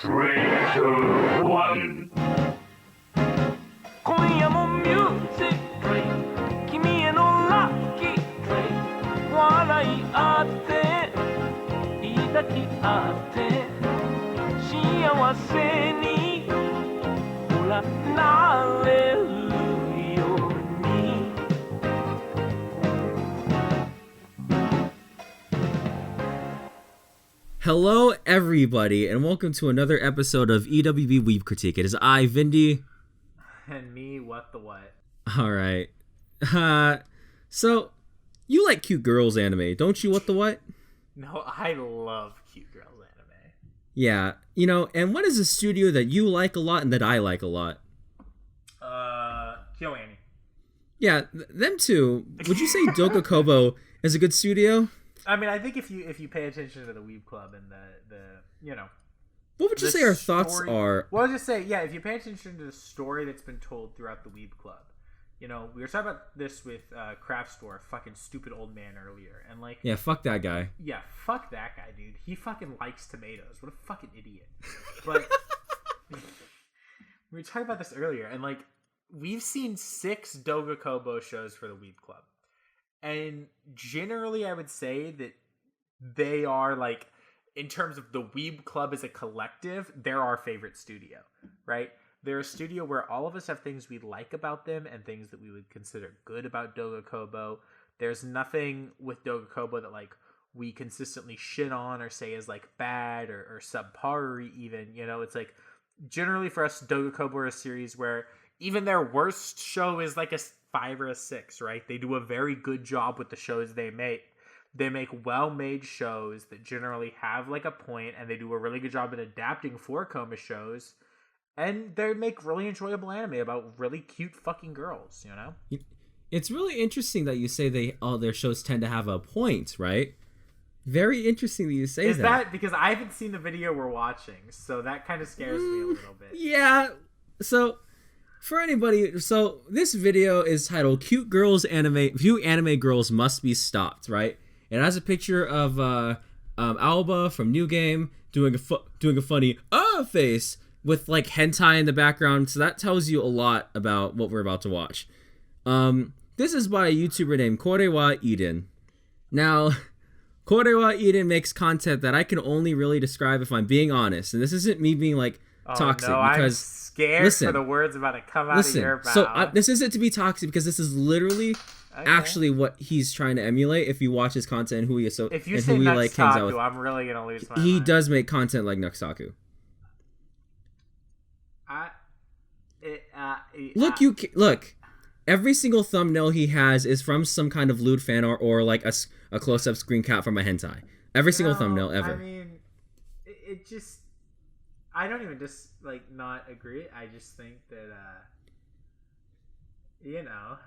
3, 2, 1. 今夜もミュージック君へのラッキー笑いあって抱き合って幸せにほらなれるように Hello, everybody, and welcome to another episode of EWB Weeb Critique. It is I, Vindy. And me, WattheWut. All right. So, you like cute girls anime, don't you, WattheWut? No, I love cute girls anime. Yeah, you know, and what is a studio that you like a lot and that I like a lot? KyoAni. Yeah, them too. Would you say Doga Kobo is a good studio? I mean, I think if you pay attention to the Weeb Club and the you know. What would you say our thoughts are? Well, I'll just say, yeah, if you pay attention to the story that's been told throughout the Weeb Club. You know, we were talking about this with Craft Store, fucking stupid old man earlier, and like, Yeah, fuck that guy. yeah, fuck that guy, dude. He fucking likes tomatoes. What a fucking idiot. But we were talking about this earlier, and like, we've seen 6 Doga Kobo shows for the Weeb Club, and generally, I would say that they are like, in terms of the Weeb Club as a collective, they're our favorite studio, right? They're a studio where all of us have things we like about them and things that we would consider good about Doga Kobo. There's nothing with Doga Kobo that like we consistently shit on or say is like bad or subpar even. You know, it's like generally for us, Doga Kobo are a series where even their worst show is like a 5 or a 6, right? They do a very good job with the shows they make. They make well-made shows that generally have like a point, and they do a really good job at adapting for Koma shows. And they make really enjoyable anime about really cute fucking girls, you know? It's really interesting that you say all their shows tend to have a point, right? Very interesting that you say that. Is that because I haven't seen the video we're watching, so that kind of scares me a little bit. Yeah. So, for anybody, so this video is titled "Cute Anime Girls Must Be Stopped," right? It has a picture of Alba from New Game doing a funny face with like hentai in the background, so that tells you a lot about what we're about to watch. This is by a YouTuber named KorewaEden. Now, KorewaEden makes content that I can only really describe if I'm being honest, and this isn't me being like toxic, no, because I'm scared for the words about to come out of your mouth. So this isn't to be toxic, because this is literally actually what he's trying to emulate. If you watch his content and who he if you say like hangs out with, I'm really gonna lose my He mind. does make content like Nuxtaku. Look. Every single thumbnail he has is from some kind of lewd fan art or like a close-up screen cap from a hentai. Every single thumbnail ever. I mean, it just, I don't even just like not agree. I just think that, you know,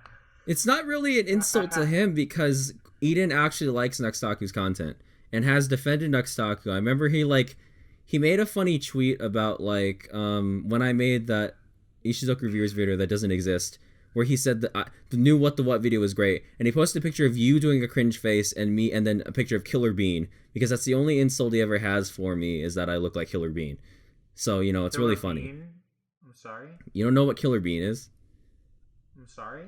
it's not really an insult to him, because Eden actually likes Nuxtaku's content and has defended Nuxtaku. I remember he made a funny tweet about like when I made that Ishizoku Reviewers video that doesn't exist, where he said that the new WattheWut video was great, and he posted a picture of you doing a cringe face and me, and then a picture of Killer Bean, because that's the only insult he ever has for me, is that I look like Killer Bean. So, you know, it's really funny. I'm sorry? You don't know what Killer Bean is? I'm sorry?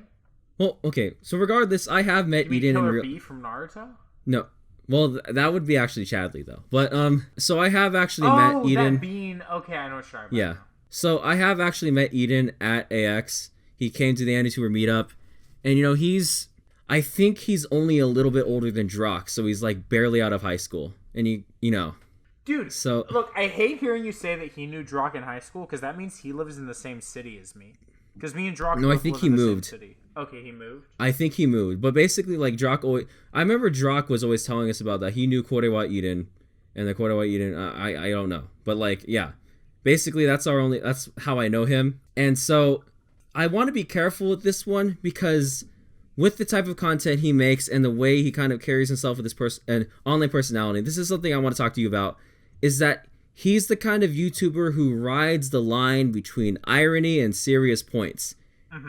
Well, okay, so regardless, I have met Eden in real... Killer Bee from Naruto? No. Well, that would be actually Chadley, though. But, so I have actually met Eden... that Bean. Okay, I know what you're talking about. Yeah. So I have actually met Eden at AX. He came to the Anti-Tour meetup, and, you know, I think he's only a little bit older than Drock, so he's, like, barely out of high school. And you know. Dude, so look, I hate hearing you say that he knew Drock in high school, because that means he lives in the same city as me. Because me and Drock No, I think he moved. Okay, he moved? I think he moved. But basically, like, I remember Drock was always telling us about that. He knew KorewaEden, and the KorewaEden, I don't know. But, like, yeah. Basically, that's how I know him. And so I want to be careful with this one, because with the type of content he makes and the way he kind of carries himself with his online personality, this is something I want to talk to you about, is that he's the kind of YouTuber who rides the line between irony and serious points,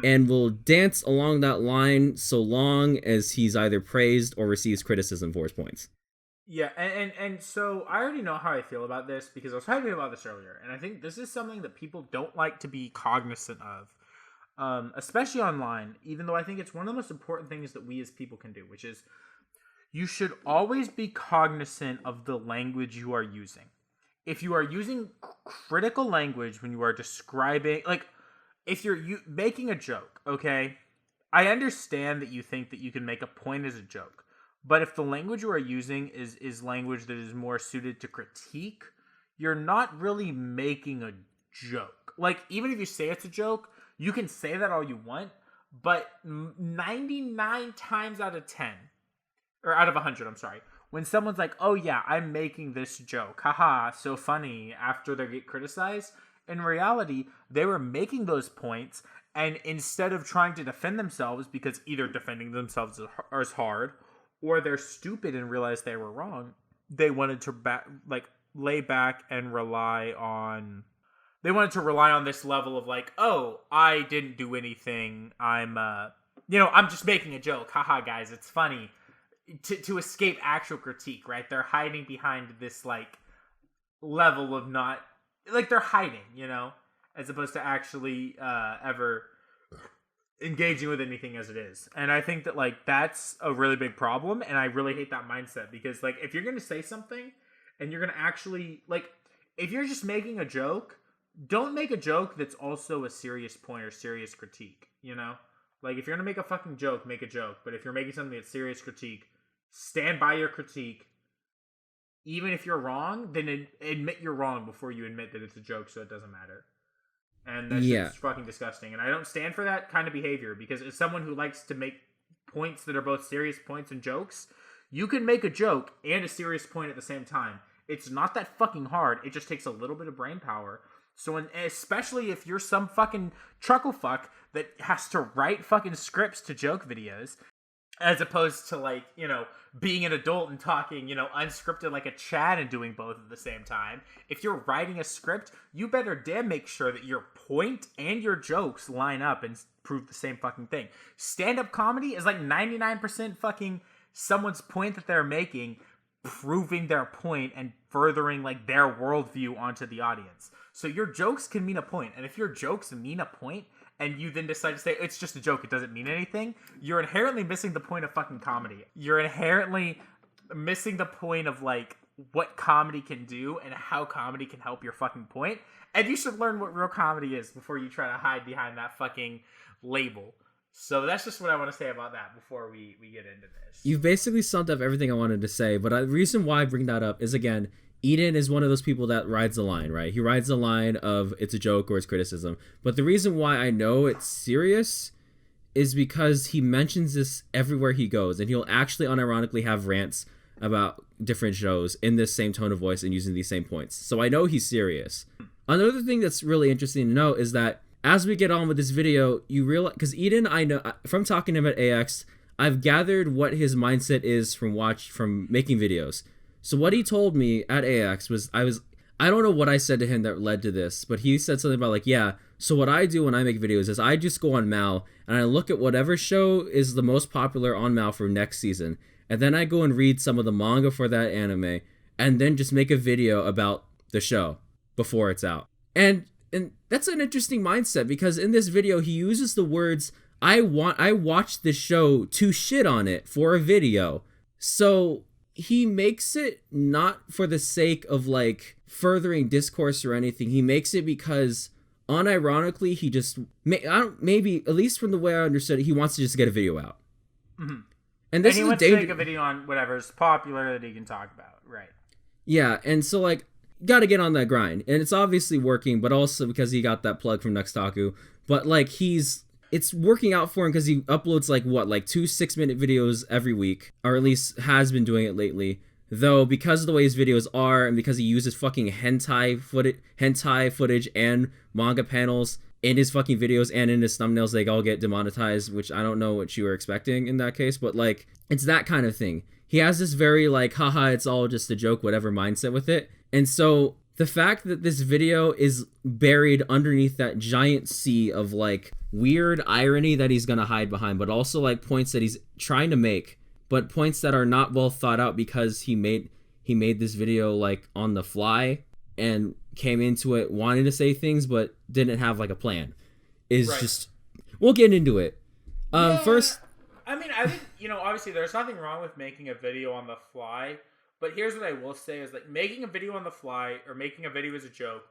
and will dance along that line so long as he's either praised or receives criticism for his points. Yeah, and so I already know how I feel about this because I was talking about this earlier, and I think this is something that people don't like to be cognizant of, especially online, even though I think it's one of the most important things that we as people can do, which is you should always be cognizant of the language you are using. If you are using critical language when you are describing, like, if you're making a joke, okay, I understand that you think that you can make a point as a joke. But if the language you are using is language that is more suited to critique, you're not really making a joke. Like, even if you say it's a joke, you can say that all you want, but 99 times out of 10, or out of 100, I'm sorry, when someone's like, oh yeah, I'm making this joke, haha, so funny, after they get criticized, in reality, they were making those points, and instead of trying to defend themselves, because either defending themselves is hard, or they're stupid and realize they were wrong, they wanted to lay back and rely on this level of like, oh, I didn't do anything, I'm just making a joke, haha guys, it's funny, to escape actual critique, right? They're hiding behind this like level of not, like, they're hiding, as opposed to actually ever engaging with anything as it is. And I think that, like, that's a really big problem, and I really hate that mindset, because, like, if you're going to say something and you're going to actually, like, if you're just making a joke, don't make a joke that's also a serious point or serious critique, Like, if you're going to make a fucking joke, make a joke. But if you're making something that's serious critique, stand by your critique. Even if you're wrong, then admit you're wrong before you admit that it's a joke, so it doesn't matter. And that's just fucking disgusting. And I don't stand for that kind of behavior, because as someone who likes to make points that are both serious points and jokes, you can make a joke and a serious point at the same time. It's not that fucking hard. It just takes a little bit of brain power. So especially if you're some fucking truckle fuck that has to write fucking scripts to joke videos, as opposed to, like, being an adult and talking, unscripted like a Chad and doing both at the same time. If you're writing a script, you better damn make sure that your point and your jokes line up and prove the same fucking thing. Stand-up comedy is like 99% fucking someone's point that they're making, proving their point and furthering, like, their worldview onto the audience. So your jokes can mean a point, and if your jokes mean a point, and you then decide to say, it's just a joke, it doesn't mean anything, you're inherently missing the point of fucking comedy. You're inherently missing the point of, like, what comedy can do and how comedy can help your fucking point. And you should learn what real comedy is before you try to hide behind that fucking label. So that's just what I want to say about that before we get into this. You've basically summed up everything I wanted to say, but the reason why I bring that up is, again, Eden is one of those people that rides the line, right? He rides the line of it's a joke or it's criticism. But the reason why I know it's serious is because he mentions this everywhere he goes. And he'll actually unironically have rants about different shows in this same tone of voice and using these same points. So I know he's serious. Another thing that's really interesting to know is that as we get on with this video, you realize, because Eden, I know from talking to him at AX, I've gathered what his mindset is from making videos. So what he told me at AX was, I don't know what I said to him that led to this, but he said something about, like, yeah, so what I do when I make videos is I just go on Mal and I look at whatever show is the most popular on Mal for next season. And then I go and read some of the manga for that anime and then just make a video about the show before it's out. And that's an interesting mindset, because in this video, he uses the words, I watched this show to shit on it for a video. So he makes it not for the sake of, like, furthering discourse or anything. He makes it because unironically he just maybe at least from the way I understood it, he wants to just get a video out. Mm-hmm. And this he is wants to make a video on whatever's popular that he can talk about, right? Yeah, and so, like, got to get on that grind, and it's obviously working, but also because he got that plug from Nextaku. But, like, it's working out for him because he uploads, like, 2 6-minute videos every week, or at least has been doing it lately. Though, because of the way his videos are, and because he uses fucking hentai footage and manga panels in his fucking videos and in his thumbnails, they all get demonetized, which I don't know what you were expecting in that case, but, like, it's that kind of thing. He has this very, like, haha, it's all just a joke, whatever mindset with it. And so the fact that this video is buried underneath that giant sea of, like, weird irony that he's gonna hide behind, but also, like, points that he's trying to make, but points that are not well thought out because he he made this video like on the fly and came into it wanting to say things but didn't have like a plan. Just we'll get into it. First, I mean, I think, obviously there's nothing wrong with making a video on the fly, but here's what I will say is like making a video on the fly or making a video as a joke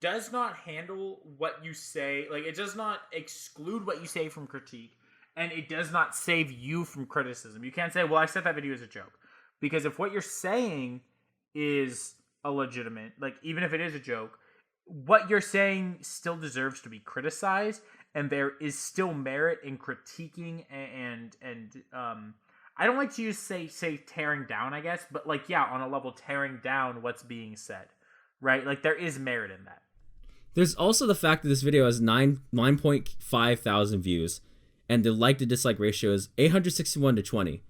does not handle what you say. Like, it does not exclude what you say from critique, and it does not save you from criticism. You can't say, well, I said that video as a joke, because if what you're saying is a legitimate, like, even if it is a joke, what you're saying still deserves to be criticized, and there is still merit in critiquing and I don't like to use say tearing down, I guess, but like, yeah, on a level tearing down what's being said, right? Like, there is merit in that. There's also the fact that this video has 9.5 thousand views, and the like to dislike ratio is 861 to 20,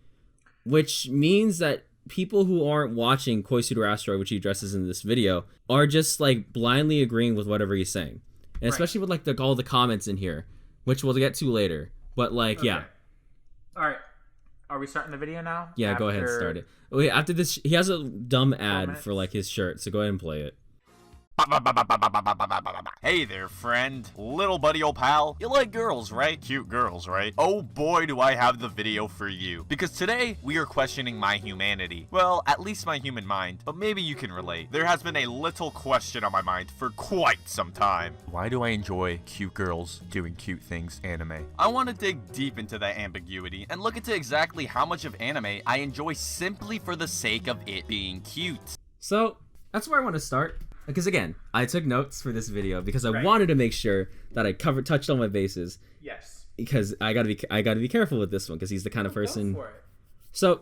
which means that people who aren't watching Koisuru Asteroid, which he addresses in this video, are just like blindly agreeing with whatever he's saying, and especially with like all the comments in here, which we'll get to later. But like, okay. Yeah. All right. Are we starting the video now? Yeah, go ahead and start it. Wait, after this, he has a dumb ad for like his shirt, so go ahead and play it. Hey there, friend. Little buddy old pal. You like girls, right? Cute girls, right? Oh boy, do I have the video for you. Because today, we are questioning my humanity. Well, at least my human mind. But maybe you can relate. There has been a little question on my mind for quite some time. Why do I enjoy cute girls doing cute things anime? I want to dig deep into that ambiguity and look into exactly how much of anime I enjoy simply for the sake of it being cute. So, that's where I want to start. Because again, I took notes for this video because I wanted to make sure that I touched all my bases. Yes. Because I gotta be careful with this one because he's the kind of person. Go for it. So,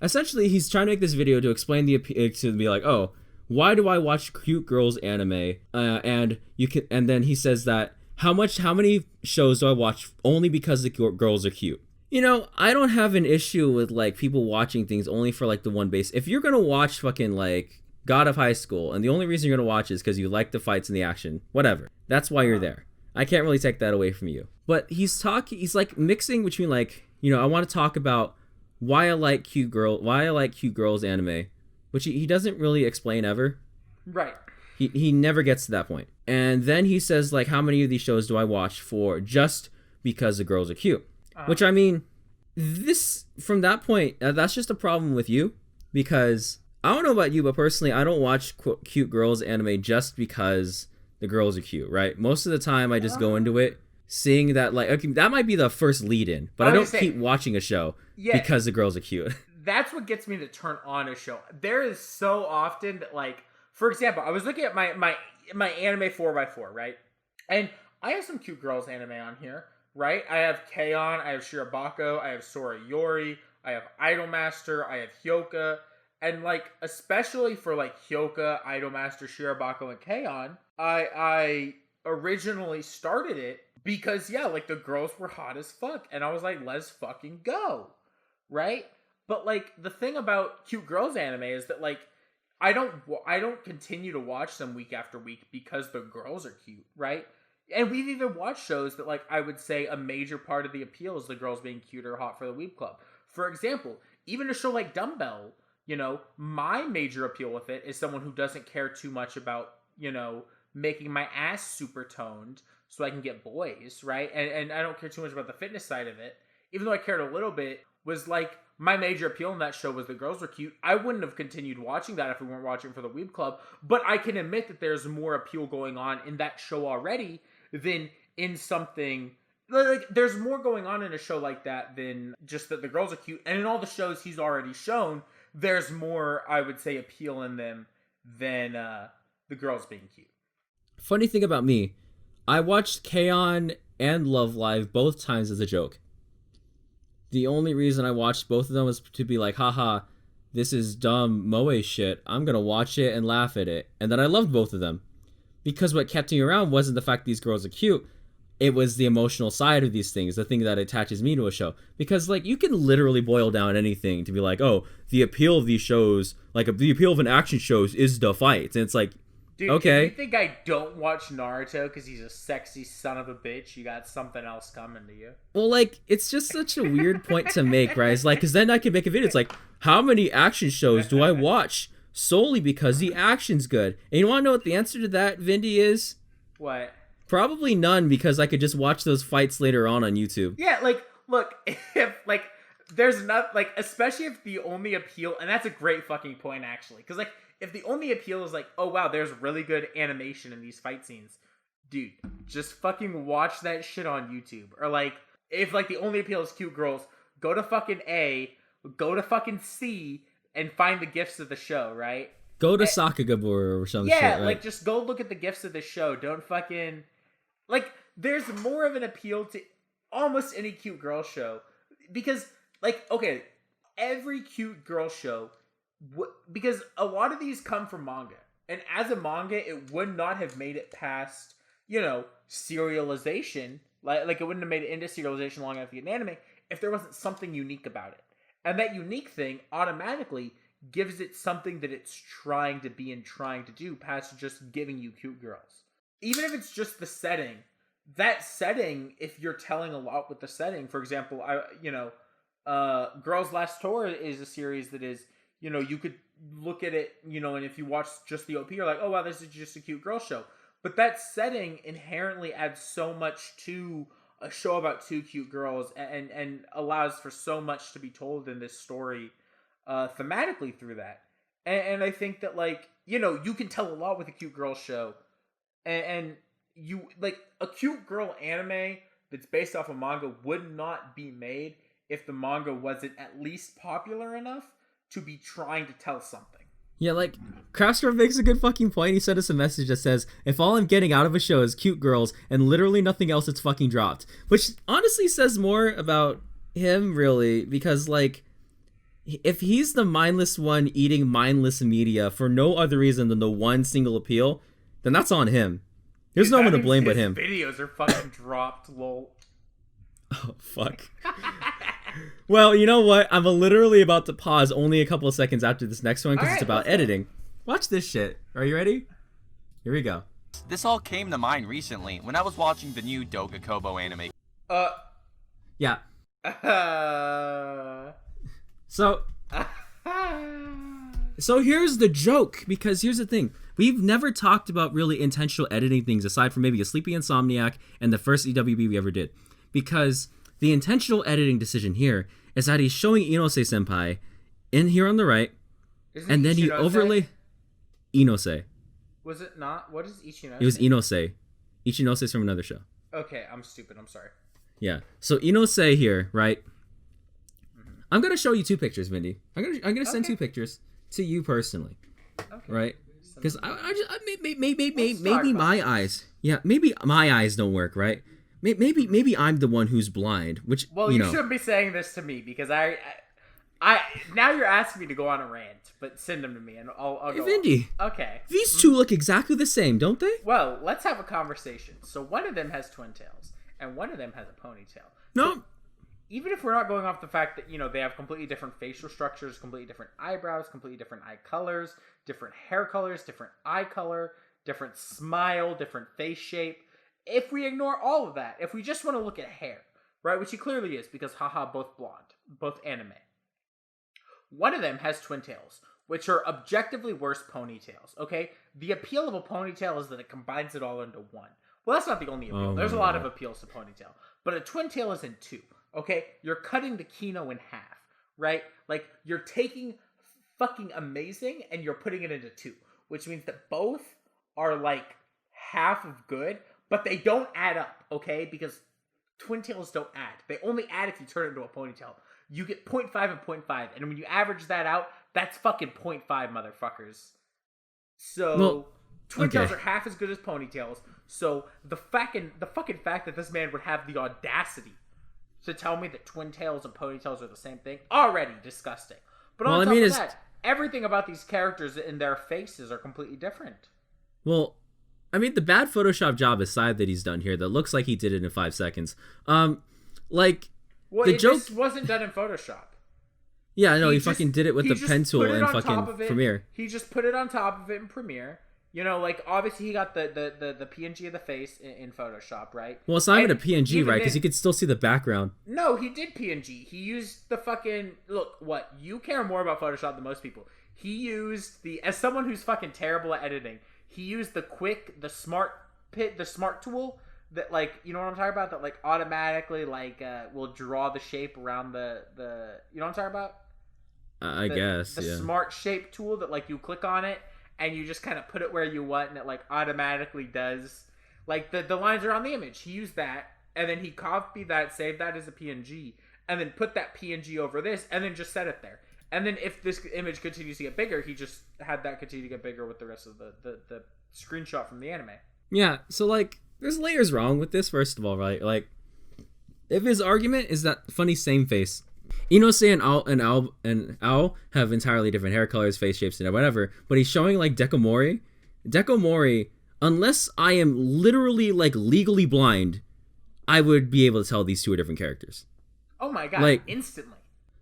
essentially, he's trying to make this video to explain to be like, oh, why do I watch cute girls anime? And then he says that how many shows do I watch only because the girls are cute? I don't have an issue with like people watching things only for like the one base. If you're gonna watch fucking like God of High School, and the only reason you're gonna watch is because you like the fights and the action, whatever. That's why you're there. I can't really take that away from you. But he's like mixing between like, I want to talk about why I like cute girls anime, which he doesn't really explain ever. Right. He never gets to that point. And then he says like, how many of these shows do I watch for just because the girls are cute? Which I mean, from that point, that's just a problem with you, because I don't know about you, but personally, I don't watch cute girls anime just because the girls are cute, right? Most of the time, I just go into it seeing that, like, okay, that might be the first lead-in, but I don't keep watching a show because the girls are cute. That's what gets me to turn on a show. There is so often that, like, for example, I was looking at my anime 4x4, right? And I have some cute girls anime on here, right? I have K-On!, I have Shirobako, I have Sora Yori, I have Idolmaster, I have Hyoka. And, like, especially for, like, Hyoka, Idolmaster, Shirobako, and K-On!, I originally started it because, yeah, like, the girls were hot as fuck. And I was like, let's fucking go. Right? But, like, the thing about cute girls anime is that, like, I don't continue to watch them week after week because the girls are cute, right? And we've even watched shows that, like, I would say a major part of the appeal is the girls being cute or hot for the Weeb Club. For example, even a show like Dumbbell, my major appeal with it is someone who doesn't care too much about, making my ass super toned so I can get boys, right? And I don't care too much about the fitness side of it. Even though I cared a little bit, was like, my major appeal in that show was the girls were cute. I wouldn't have continued watching that if we weren't watching for the Weeb Club, but I can admit that there's more appeal going on in that show already than in something... Like, there's more going on in a show like that than just that the girls are cute. And in all the shows he's already shown, there's more, I would say, appeal in them than the girls being cute. Funny thing about me, I watched K-On! And Love Live both times as a joke. The only reason I watched both of them was to be like, haha, this is dumb moe shit. I'm gonna watch it and laugh at it. And then I loved both of them. Because what kept me around wasn't the fact these girls are cute. It was the emotional side of these things, the thing that attaches me to a show. Because, like, you can literally boil down anything to be like, oh, the appeal of these shows, like, the appeal of an action shows is the fights. And it's like, dude, okay. If you think I don't watch Naruto because he's a sexy son of a bitch, you got something else coming to you. Well, like, it's just such a weird point to make, right? It's like, because then I could make a video. It's like, how many action shows do I watch solely because the action's good. And you want to know what the answer to that, Vindy, is? What? Probably none, because I could just watch those fights later on YouTube. Yeah, like, look, if, like, there's not, like, especially if the only appeal, and that's a great fucking point, actually, because, like, if the only appeal is, like, oh, wow, there's really good animation in these fight scenes, dude, just fucking watch that shit on YouTube. Or, like, if, like, the only appeal is cute girls, go to fucking A, go to fucking C, and find the gifs of the show, right? Go to Sakagabura or some shit, right? Like, just go look at the gifs of the show. Don't fucking... Like, there's more of an appeal to almost any cute girl show. Because, like, okay, every cute girl show... because a lot of these come from manga. And as a manga, it would not have made it past, you know, serialization. Like it wouldn't have made it into serialization long enough to get an anime if there wasn't something unique about it. And that unique thing automatically gives it something that it's trying to be and trying to do past just giving you cute girls. Even if it's just the setting, that setting, if you're telling a lot with the setting, for example, Girls Last Tour is a series that is, you know, you could look at it, you know, and if you watch just the OP, you're like, oh wow, this is just a cute girl show. But that setting inherently adds so much to a show about two cute girls and allows for so much to be told in this story thematically through that. And I think that, like, you know, you can tell a lot with a cute girl show. And you, like, a cute girl anime that's based off a manga would not be made if the manga wasn't at least popular enough to be trying to tell something. Yeah, like, Craftstorm makes a good fucking point. He sent us a message that says, if all I'm getting out of a show is cute girls and literally nothing else, it's fucking dropped. Which honestly says more about him, really, because, like, if he's the mindless one eating mindless media for no other reason than the one single appeal, then that's on him. There's no one to blame but him. Videos are fucking dropped, lol. Oh, fuck. Well, you know what? I'm literally about to pause only a couple of seconds after this next one because it's about editing. Watch this shit. Are you ready? Here we go. This all came to mind recently when I was watching the new Doga Kobo anime. Yeah. So here's the joke, because here's the thing. We've never talked about really intentional editing things aside from maybe a Sleepy Insomniac and the first EWB we ever did. Because the intentional editing decision here is that he's showing Inose Senpai in here on the right, and then he overlay Inose. Was it not? What is Ichinose? It was Inose. Ichinose is from another show. Okay, I'm stupid. I'm sorry. Yeah. So Inose here, right? I'm gonna show you two pictures, Vindy. I'm gonna send two pictures to you personally, right? Because maybe my eyes, maybe my eyes don't work, right? Maybe I'm the one who's blind, which, well, you shouldn't be saying this to me because I now you're asking me to go on a rant, but send them to me and I'll go. Vindy. Okay. These two look exactly the same, don't they? Well, let's have a conversation. So one of them has twin tails and one of them has a ponytail. No. So even if we're not going off the fact that, you know, they have completely different facial structures, completely different eyebrows, completely different eye colors, different hair colors, different eye color, different smile, different face shape. If we ignore all of that, if we just want to look at hair, right, which he clearly is because haha, both blonde, both anime. One of them has twin tails, which are objectively worse ponytails, okay? The appeal of a ponytail is that it combines it all into one. Well, that's not the only appeal. There's a lot of appeals to ponytail. But a twin tail is in two, okay? You're cutting the kino in half, right? Like, you're taking fucking amazing and you're putting it into two, which means that both are, like, half of good, but they don't add up, okay? Because twin tails don't add. They only add if you turn it into a ponytail. You get 0.5 and 0.5, and when you average that out, that's fucking 0.5, motherfuckers. So, twin tails are half as good as ponytails. So, the fucking fact that this man would have the audacity to tell me that twin tails and ponytails are the same thing, already disgusting. But on top of that, everything about these characters and their faces are completely different. Well, I mean, the bad Photoshop job aside that he's done here, that looks like he did it in 5 seconds. This wasn't done in Photoshop. Yeah, I know, he fucking did it with the pen tool in fucking Premiere. He just put it on top of it in Premiere. You know, like, obviously he got the PNG of the face in Photoshop, right? Well, it's not even a PNG, right? Because you could still see the background. No, he did PNG. He used the fucking... Look, what? You care more about Photoshop than most people. he used as someone who's fucking terrible at editing, he used the smart tool that, like, you know what I'm talking about, that like automatically like will draw the shape around the you know what I'm talking about? I guess the yeah. smart shape tool that like you click on it and you just kind of put it where you want and it like automatically does like the lines are on the image. He used that and then he copied that, saved that as a PNG, and then put that PNG over this and then just set it there. And then if this image continues to get bigger, he just had that continue to get bigger with the rest of the screenshot from the anime. Yeah, so like there's layers wrong with this, first of all, right? Like if his argument is that funny same face, Inose and Ao have entirely different hair colors, face shapes, and whatever, but he's showing like Dekomori, unless I am literally like legally blind, I would be able to tell these two are different characters. Oh my god, like, instantly.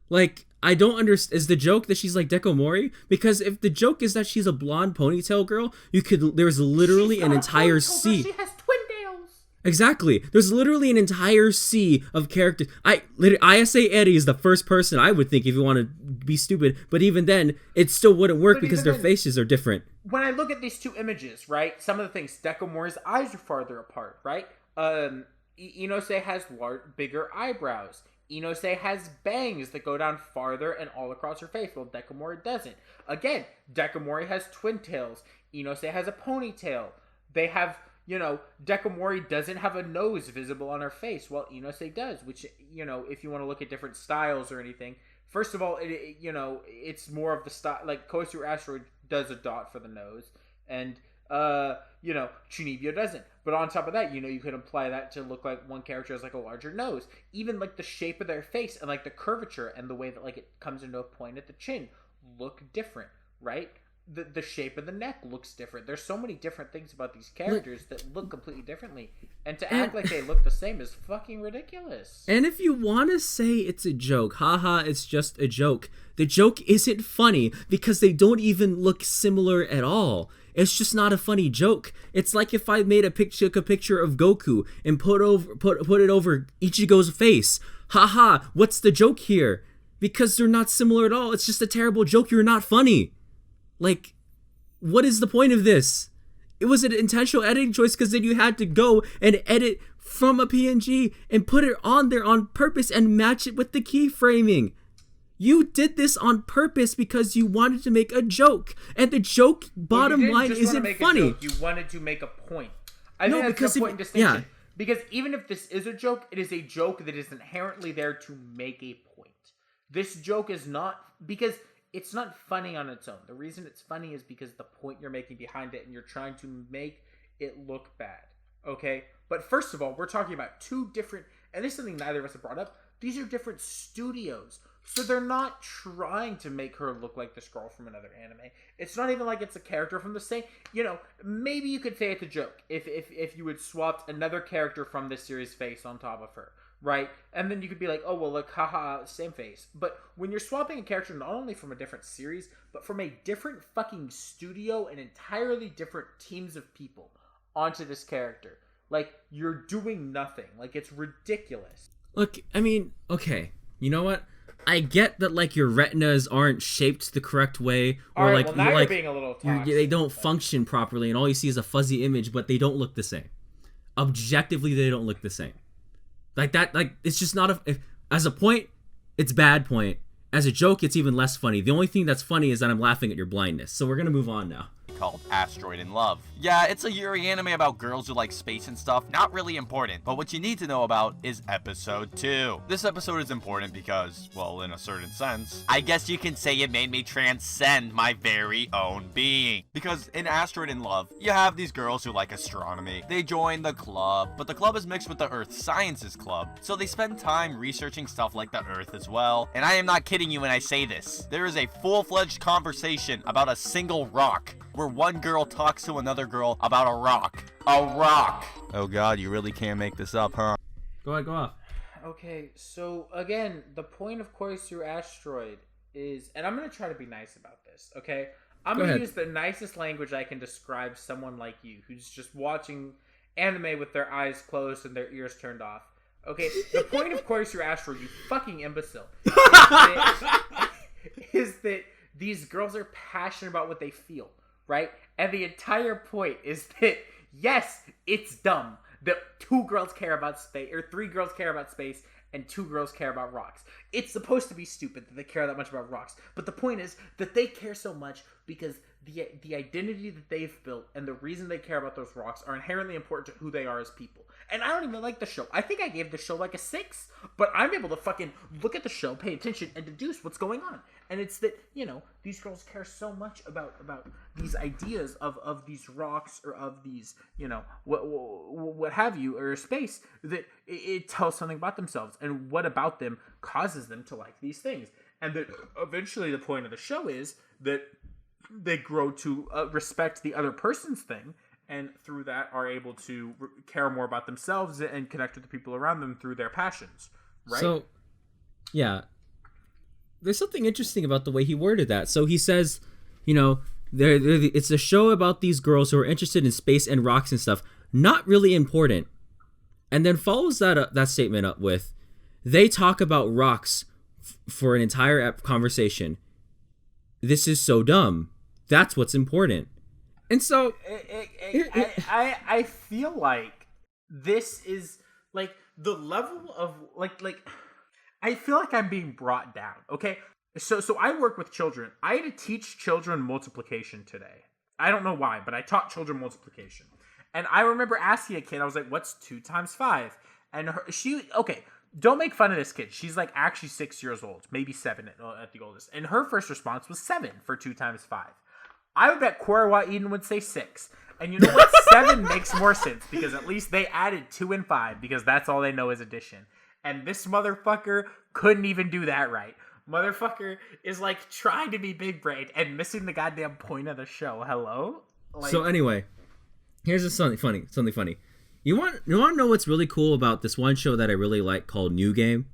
Like, I don't understand. Is the joke that she's like Dekomori? Because if the joke is that she's a blonde ponytail girl, there's literally an entire sea. She has twin tails. Exactly. There's literally an entire sea of characters. ISA Eddie is the first person I would think if you want to be stupid, but even then, it still wouldn't work because their faces are different. When I look at these two images, right, some of the things, Dekomori's eyes are farther apart, right? Inose has bigger eyebrows. Inose has bangs that go down farther and all across her face, while Dekomori doesn't. Again, Dekomori has twin tails. Inose has a ponytail. They have, Dekomori doesn't have a nose visible on her face, while Inose does, which, if you want to look at different styles or anything, first of all, it's more of the style, like Koisuru Asteroid does a dot for the nose, and, Chunibyo doesn't. But on top of that, you could imply that to look like one character has like a larger nose. Even like the shape of their face and like the curvature and the way that like it comes into a point at the chin look different, right? The shape of the neck looks different. There's so many different things about these characters that look completely differently. And to act like they look the same is fucking ridiculous. And if you want to say it's a joke, haha, it's just a joke. The joke isn't funny because they don't even look similar at all. It's just not a funny joke. It's like if I made a picture of Goku and put it over Ichigo's face. Haha, what's the joke here? Because they're not similar at all. It's just a terrible joke. You're not funny. Like, what is the point of this? It was an intentional editing choice because then you had to go and edit from a PNG and put it on there on purpose and match it with the keyframing. You did this on purpose because you wanted to make a joke, and the joke bottom line isn't funny. You wanted to make a point. I think that's an important distinction. Yeah. Because even if this is a joke, it is a joke that is inherently there to make a point. This joke is not, because it's not funny on its own. The reason it's funny is because the point you're making behind it, and you're trying to make it look bad. Okay? But first of all, we're talking about two different, and this is something neither of us have brought up, these are different studios. So they're not trying to make her look like this girl from another anime. It's not even like it's a character from the same... maybe you could say it's a joke if you had swapped another character from this series' face on top of her, right? And then you could be like, oh, well, look, haha, same face. But when you're swapping a character not only from a different series, but from a different fucking studio and entirely different teams of people onto this character, like, you're doing nothing. Like, it's ridiculous. Look, I mean, okay, you know what? I get that, like, your retinas aren't shaped the correct way, or right, well, you're being a little toxic, they don't function properly, and all you see is a fuzzy image, but they don't look the same. Objectively, they don't look the same. Like that, like, it's just not as a point, it's bad point. As a joke, it's even less funny. The only thing that's funny is that I'm laughing at your blindness. So we're gonna move on now. Called Asteroid in Love. Yeah, it's a Yuri anime about girls who like space and stuff. Not really important, but what you need to know about is episode 2. This episode is important because, well, in a certain sense, I guess you can say it made me transcend my very own being. Because in Asteroid in Love, you have these girls who like astronomy. They join the club, but the club is mixed with the Earth Sciences Club, so they spend time researching stuff like the Earth as well. And I am not kidding you when I say this. There is a full-fledged conversation about a single rock, where one girl talks to another girl about a rock. A rock! Oh god, you really can't make this up, huh? Go ahead, go off. Okay, so again, the point of Koisuru Asteroid is, and I'm going to try to be nice about this, okay? I'm going to use the nicest language I can describe someone like you, who's just watching anime with their eyes closed and their ears turned off. Okay, the point of Koisuru Asteroid, you fucking imbecile, is that these girls are passionate about what they feel, right? And the entire point is that, yes, it's dumb that 2 girls care about space, or 3 girls care about space, and 2 girls care about rocks. It's supposed to be stupid that they care that much about rocks. But the point is that they care so much because the identity that they've built and the reason they care about those rocks are inherently important to who they are as people. And I don't even like the show. I think I gave the show like a 6, but I'm able to fucking look at the show, pay attention, and deduce what's going on. And it's that, these girls care so much about these ideas of these rocks, or of these, what have you, or space, that it tells something about themselves and what about them causes them to like these things. And that eventually the point of the show is that they grow to respect the other person's thing, and through that are able to care more about themselves and connect with the people around them through their passions, right? So, yeah. There's something interesting about the way he worded that. So he says, it's a show about these girls who are interested in space and rocks and stuff, not really important. And then follows that statement up with, they talk about rocks for an entire conversation. This is so dumb. That's what's important. And so I feel like this is like the level of like I feel like I'm being brought down. Okay, so I work with children. I had to teach children multiplication today. I don't know why, but I taught children multiplication. And I remember asking a kid, I was like, "What's 2 times 5?" And don't make fun of this kid. She's like actually 6 years old, maybe 7 at the oldest. And her first response was 7 for 2 times 5. I would bet KorewaEden would say 6. And you know what? 7 makes more sense because at least they added 2 and 5 because that's all they know is addition. And this motherfucker couldn't even do that right. Motherfucker is like trying to be big brained and missing the goddamn point of the show. Hello? So anyway, here's something funny. You want to know what's really cool about this one show that I really like called New Game?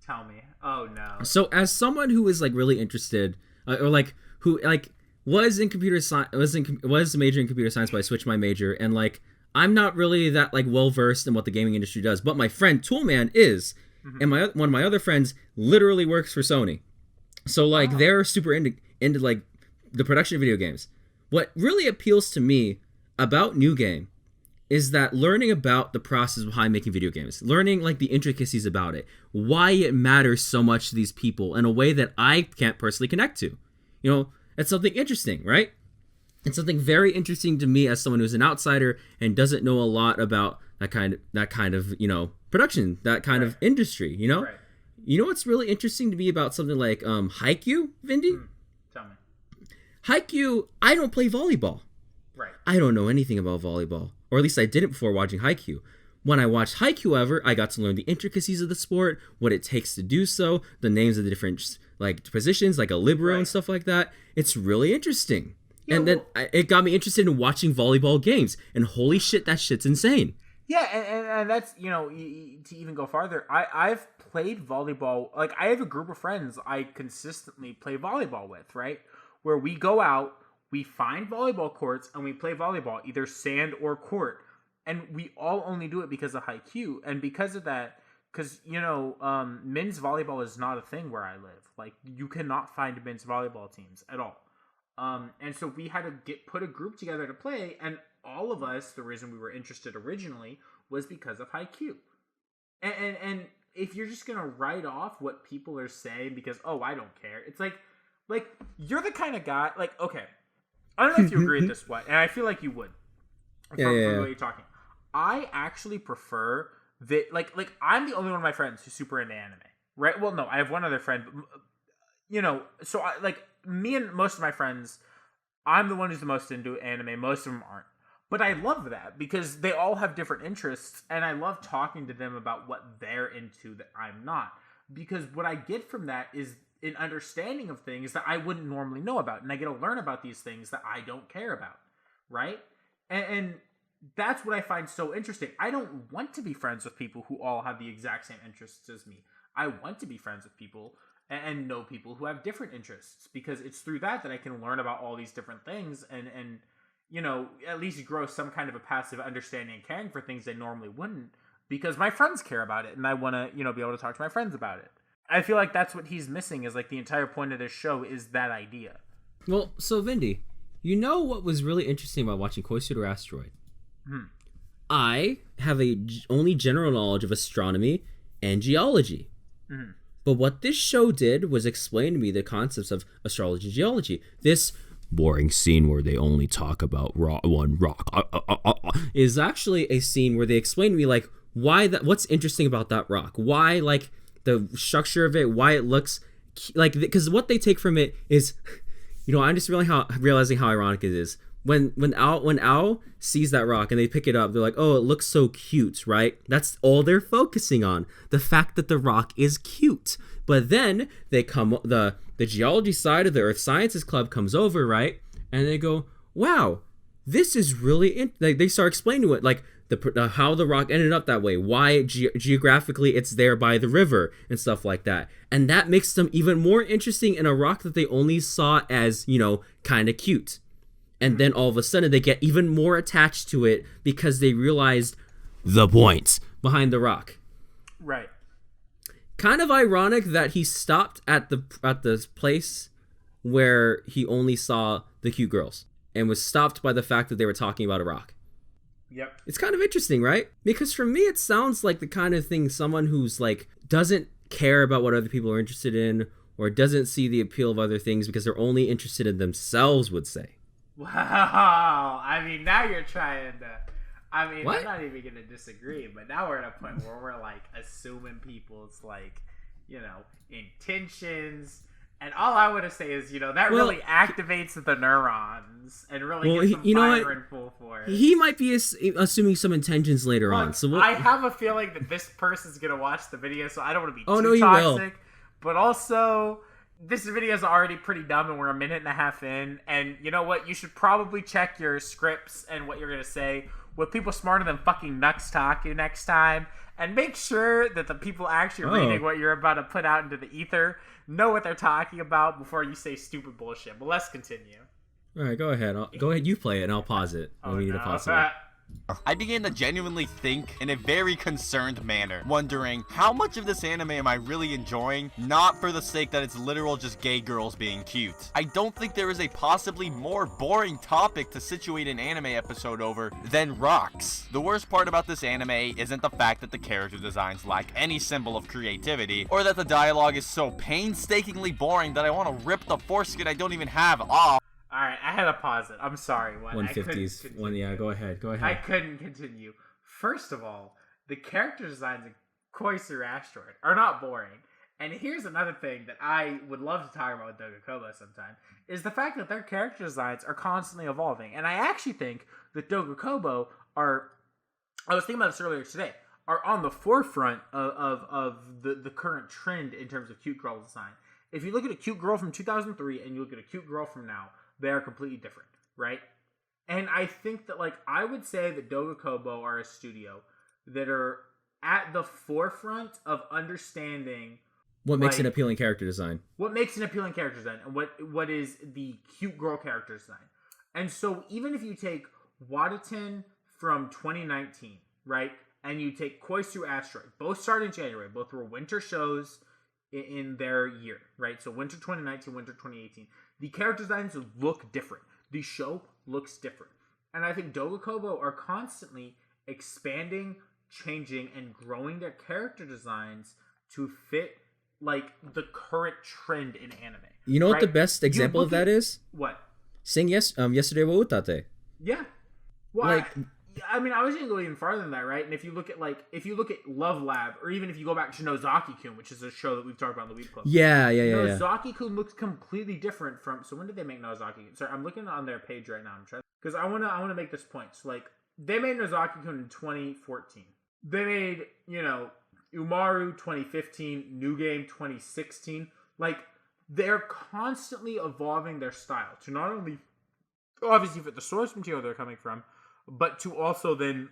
Tell me. Oh no. So as someone who is like really interested, or like who like was in computer science, was majoring in computer science, but I switched my major, and like I'm not really that like well versed in what the gaming industry does, but my friend Toolman is, and one of my other friends literally works for Sony, so like they're super into like the production of video games. What really appeals to me about New Game is that learning about the process behind making video games, learning like the intricacies about it, why it matters so much to these people in a way that I can't personally connect to. It's something interesting, right? It's something very interesting to me as someone who's an outsider and doesn't know a lot about that kind of production, that kind of industry, Right. You know what's really interesting to me about something like Haikyuu, Vindy? Tell me. Haikyuu, I don't play volleyball. Right. I don't know anything about volleyball. Or at least I didn't before watching Haikyuu. When I watched Haikyuu, however, I got to learn the intricacies of the sport, what it takes to do so, the names of the different like positions, like a libero and stuff like that. It's really interesting. Yeah, and then it got me interested in watching volleyball games. And holy shit, that shit's insane. Yeah, and that's, to even go farther, I've played volleyball. Like, I have a group of friends I consistently play volleyball with, right? Where we go out, we find volleyball courts, and we play volleyball, either sand or court. And we all only do it because of Haikyuu. And because of that, because, men's volleyball is not a thing where I live. Like, you cannot find men's volleyball teams at all. And so we had to put a group together to play, and all of us, the reason we were interested originally was because of Haikyuu. And if you're just going to write off what people are saying because, oh, I don't care, it's like you're the kind of guy, like, okay, I don't know if you agree with this, and I feel like you would. From the way you're talking. I actually prefer that, like I'm the only one of my friends who's super into anime, right? Well, no, I have one other friend, but, so I, like, me and most of my friends, I'm the one who's the most into anime. Most of them aren't. But I love that because they all have different interests, and I love talking to them about what they're into that I'm not. Because what I get from that is an understanding of things that I wouldn't normally know about, and I get to learn about these things that I don't care about, right? And that's what I find so interesting. I don't want to be friends with people who all have the exact same interests as me. I want to be friends with people and know people who have different interests, because it's through that I can learn about all these different things and at least grow some kind of a passive understanding and caring for things I normally wouldn't, because my friends care about it and I want to, be able to talk to my friends about it. I feel like that's what he's missing, is like the entire point of this show is that idea. Well, so Vindy, you know what was really interesting about watching Koisuru Asteroid? I have only general knowledge of astronomy and geology. But what this show did was explain to me the concepts of astrology and geology. This boring scene where they only talk about one rock is actually a scene where they explain to me like why that, what's interesting about that rock, why like the structure of it, why it looks like, because what they take from it is, you know, I'm just realizing how ironic it is. When Ao sees that rock and they pick it up, they're like, oh, it looks so cute, right? That's all they're focusing on, the fact that the rock is cute. But then they come, the geology side of the Earth Sciences Club comes over, right? And they go, wow, this is really they start explaining to it, like how the rock ended up that way, why geographically it's there by the river and stuff like that. And that makes them even more interesting in a rock that they only saw as, you know, kind of cute. And then all of a sudden they get even more attached to it because they realized the point behind the rock. Right. Kind of ironic that he stopped at the place where he only saw the cute girls and was stopped by the fact that they were talking about a rock. Yep. It's kind of interesting, right? Because for me, it sounds like the kind of thing someone who's like doesn't care about what other people are interested in or doesn't see the appeal of other things because they're only interested in themselves would say. Wow. I mean, now you're trying to... I mean, What? I'm not even going to disagree, but now we're at a point where we're, like, assuming people's, like, you know, intentions. And all I want to say is, you know, that really activates the neurons and really gets them firing full force. He might be assuming some intentions later on. So I have a feeling that this person's going to watch the video, so I don't want to be Oh, too no, he toxic. will. But also... this video is already pretty dumb and we're a minute and a half in, and you know what, you should probably check your scripts and what you're going to say with people smarter than fucking Nux Taku next time, and make sure that the people actually reading what you're about to put out into the ether know what they're talking about before you say stupid bullshit. But let's continue. All right, go ahead. Go ahead, you play it and I'll pause it. We need to pause it. I began to genuinely think in a very concerned manner, wondering how much of this anime am I really enjoying, not for the sake that it's literal just gay girls being cute. I don't think there is a possibly more boring topic to situate an anime episode over than rocks. The worst part about this anime isn't the fact that the character designs lack any symbol of creativity, or that the dialogue is so painstakingly boring that I want to rip the foreskin I don't even have off. Alright, I had to pause it. I'm sorry. 150s. Go ahead. I couldn't continue. First of all, the character designs in Koisuru Asteroid are not boring. And here's another thing that I would love to talk about with Doga Kobo sometime, is the fact that their character designs are constantly evolving. And I actually think that Doga Kobo are, I was thinking about this earlier today, are on the forefront of the current trend in terms of cute girl design. If you look at a cute girl from 2003 and you look at a cute girl from now, they are completely different, right? And I think that, like, I would say that Doga Kobo are a studio that are at the forefront of understanding what makes an appealing character design. What makes an appealing character design, and what is the cute girl character design. And so even if you take WattheWut from 2019, right, and you take Koisuru Asteroid, both started in January, both were winter shows in their year, right? So winter 2019, winter 2018. The character designs look different. The show looks different. And I think Doga Kobo are constantly expanding, changing, and growing their character designs to fit, like, the current trend in anime. You know what the best example of that is? What? Yesterday wa Utate. Yeah. Well, like, I mean, I was going to go even farther than that, right? And if you look at Love Lab, or even if you go back to Nozaki-kun, which is a show that we've talked about in the Weeb Club. Yeah. Nozaki-kun looks completely different from. So when did they make Nozaki-kun? Sorry, I'm looking on their page right now. I'm trying because I want to make this point. So, like, they made Nozaki-kun in 2014. They made, you know, Umaru 2015, New Game 2016. Like, they're constantly evolving their style to not only obviously fit the source material they're coming from, but to also then,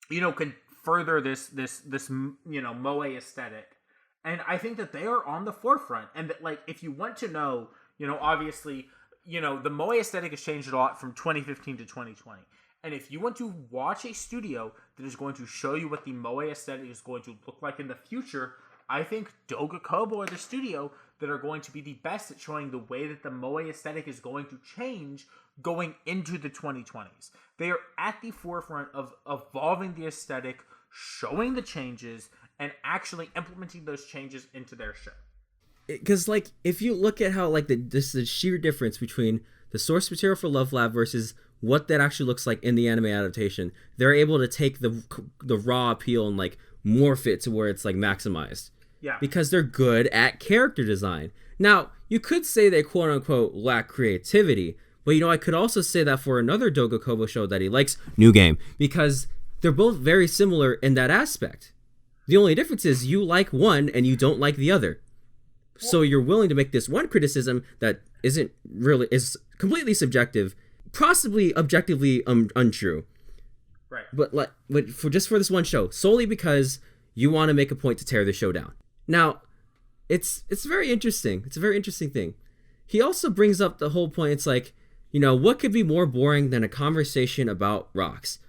you know, can further this you know, moe aesthetic. And I think that they are on the forefront. And that, like, if you want to know, you know, obviously, you know, the moe aesthetic has changed a lot from 2015 to 2020. And if you want to watch a studio that is going to show you what the moe aesthetic is going to look like in the future, I think Doga Kobo are the studio that are going to be the best at showing the way that the moe aesthetic is going to change going into the 2020s. They are at the forefront of evolving the aesthetic, showing the changes, and actually implementing those changes into their show. Because, like, if you look at how, like, the sheer difference between the source material for Love Lab versus what that actually looks like in the anime adaptation, they're able to take the raw appeal and, like, morph it to where it's, like, maximized. Yeah. Because they're good at character design. Now, you could say they quote-unquote lack creativity, but, you know, I could also say that for another Doga Kobo show that he likes, New Game, because they're both very similar in that aspect. The only difference is you like one and you don't like the other. So you're willing to make this one criticism that is completely subjective, possibly objectively untrue. Right. But for this one show, solely because you want to make a point to tear the show down. Now, it's very interesting. It's a very interesting thing. He also brings up the whole point. It's like, you know, what could be more boring than a conversation about rocks?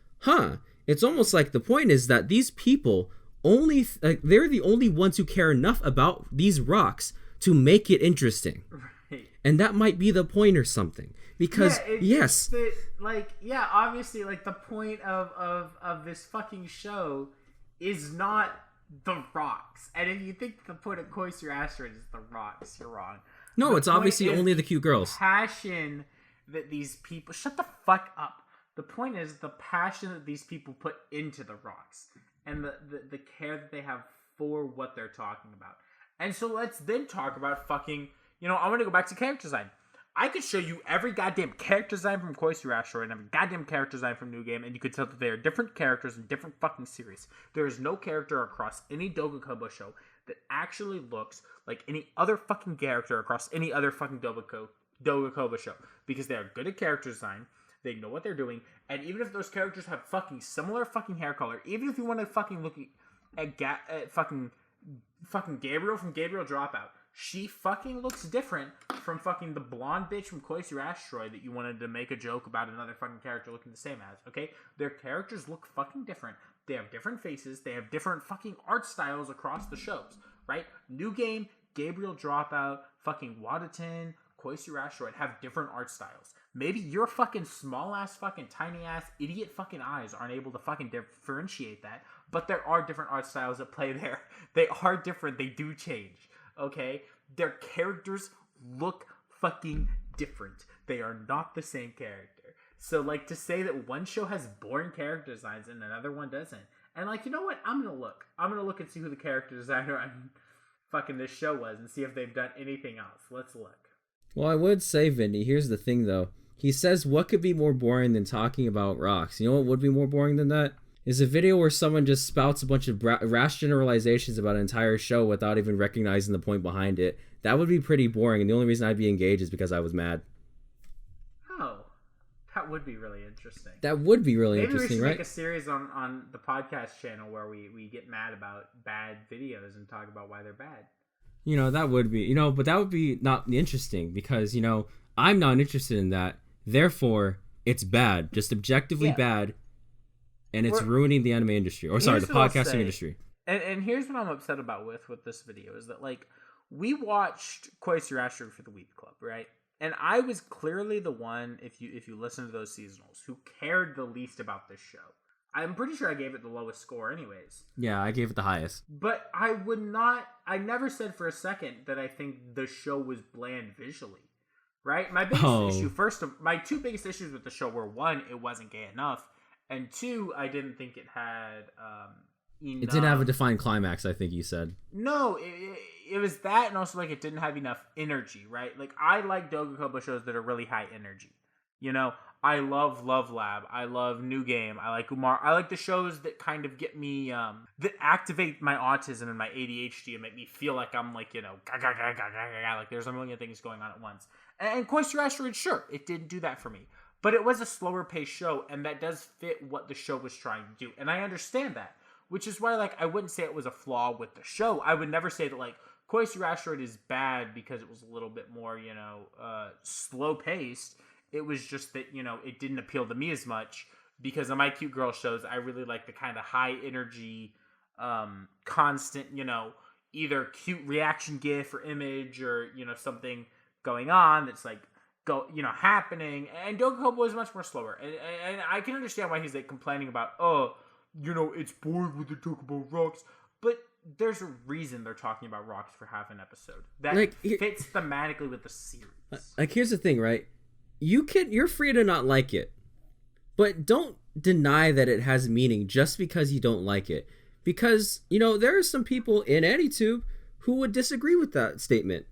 It's almost like the point is that these people they're the only ones who care enough about these rocks to make it interesting. Right. And that might be the point or something. Because, yes. Obviously, like, the point of this fucking show is not the rocks. And if you think the point of Koisuru Asteroid is the rocks, you're wrong. No, it's obviously only the cute girls. Passion that these people... Shut the fuck up. The point is the passion that these people put into the rocks. And the care that they have for what they're talking about. And so let's then talk about fucking... You know, I want to go back to character design. I could show you every goddamn character design from Koisuru Asteroid and every goddamn character design from New Game, and you could tell that they are different characters in different fucking series. There is no character across any Doga Kobo show that actually looks like any other fucking character across any other fucking Doga Kobo show. Because they are good at character design, they know what they're doing, and even if those characters have fucking similar fucking hair color, even if you want to fucking look at fucking Gabriel from Gabriel Dropout, she fucking looks different from fucking the blonde bitch from Koisuru Asteroid that you wanted to make a joke about another fucking character looking the same as, okay? Their characters look fucking different. They have different faces. They have different fucking art styles across the shows, right? New Game, Gabriel Dropout, fucking WattheWut, Koisuru Asteroid have different art styles. Maybe your fucking small-ass fucking tiny-ass idiot fucking eyes aren't able to fucking differentiate that, but there are different art styles at play there. They are different. They do change. Okay, their characters look fucking different. They are not the same character. So, like, to say that one show has boring character designs and another one doesn't. And, like, you know what? I'm gonna look and see who the character designer on fucking this show was and see if they've done anything else. Let's look. Well, I would say, Vindy, here's the thing, though. He says, what could be more boring than talking about rocks? You know what would be more boring than that? Is a video where someone just spouts a bunch of rash generalizations about an entire show without even recognizing the point behind it. That would be pretty boring, and the only reason I'd be engaged is because I was mad. Oh, that would be really interesting. That would be really Maybe interesting, we should right? make a series on the podcast channel where we get mad about bad videos and talk about why they're bad. You know, that would be, but that would be not interesting because, I'm not interested in that. Therefore, it's bad, just objectively bad. And it's ruining the anime industry. Or sorry, the podcasting industry. And here's what I'm upset about with this video is that, like, we watched Koisuru Asteroid for the Weeb Club, right? And I was clearly the one, if you listen to those seasonals, who cared the least about this show. I'm pretty sure I gave it the lowest score anyways. Yeah, I gave it the highest. But I never said for a second that I think the show was bland visually. Right? My two biggest issues with the show were, one, it wasn't gay enough. And two, I didn't think it had enough... It didn't have a defined climax, I think you said. No, it was that, and also, like, it didn't have enough energy, right? Like, I like Doga Kobo shows that are really high energy. I love Love Lab. I love New Game. I like Umar. I like the shows that kind of get me, that activate my autism and my ADHD and make me feel like I'm, like, like there's a million things going on at once. And Koisuru Asteroid, sure, it didn't do that for me. But it was a slower paced show, and that does fit what the show was trying to do. And I understand that, which is why, like, I wouldn't say it was a flaw with the show. I would never say that, like, Koisuru Asteroid is bad because it was a little bit more, slow paced. It was just that, it didn't appeal to me as much because on my cute girl shows, I really like the kind of high energy, constant, either cute reaction gif or image or, something going on that's like happening. And Doga Kobo is much more slower. And I can understand why he's like complaining about, it's boring when they talk about rocks. But there's a reason they're talking about rocks for half an episode. That fits thematically with the series. Like, here's the thing, right? You're free to not like it. But don't deny that it has meaning just because you don't like it. Because, there are some people in AniTube who would disagree with that statement.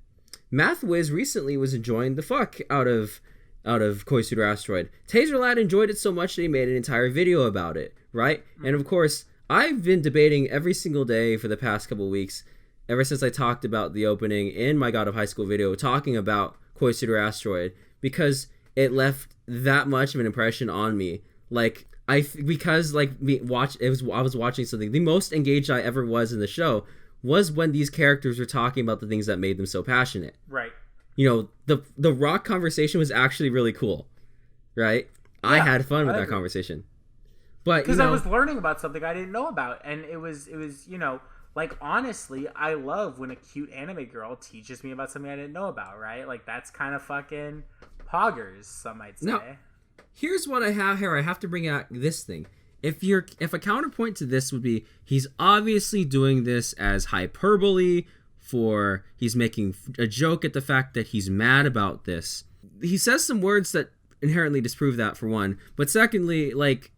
MathWiz recently was enjoying the fuck out of Koisuru Asteroid. Taserlad enjoyed it so much that he made an entire video about it, right? Mm-hmm. And of course, I've been debating every single day for the past couple weeks, ever since I talked about the opening in my God of High School video, talking about Koisuru Asteroid, because it left that much of an impression on me. Like, I was watching something. The most engaged I ever was in the show was when these characters were talking about the things that made them so passionate. Right. The rock conversation was actually really cool, right? Yeah, I had fun with that conversation. But because I was learning about something I didn't know about, and it was like, honestly, I love when a cute anime girl teaches me about something I didn't know about, right? Like, that's kind of fucking poggers, some might say. Now, here's what I have here. I have to bring out this thing. If a counterpoint to this would be, he's obviously doing this as hyperbole, he's making a joke at the fact that he's mad about this. He says some words that inherently disprove that, for one. But secondly, like,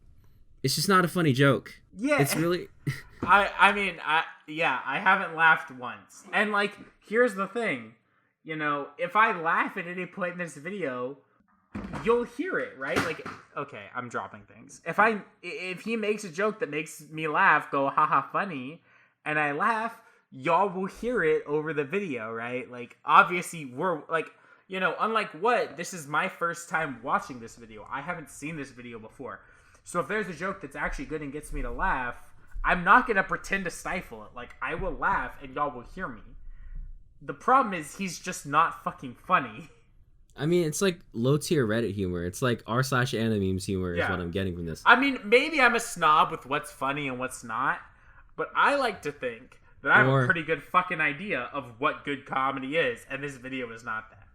it's just not a funny joke. Yeah. It's really... I haven't laughed once. And, like, here's the thing. If I laugh at any point in this video, you'll hear it, right? Like, okay, I'm dropping things. If he makes a joke that makes me laugh, go, haha, funny, and I laugh, y'all will hear it over the video, right? Like, obviously, we're, like, unlike what, this is my first time watching this video. I haven't seen this video before. So if there's a joke that's actually good and gets me to laugh, I'm not going to pretend to stifle it. Like, I will laugh and y'all will hear me. The problem is he's just not fucking funny. I mean, it's like low-tier Reddit humor. It's like r/animemes humor is what I'm getting from this. I mean, maybe I'm a snob with what's funny and what's not, but I like to think that I have a pretty good fucking idea of what good comedy is, and this video is not that.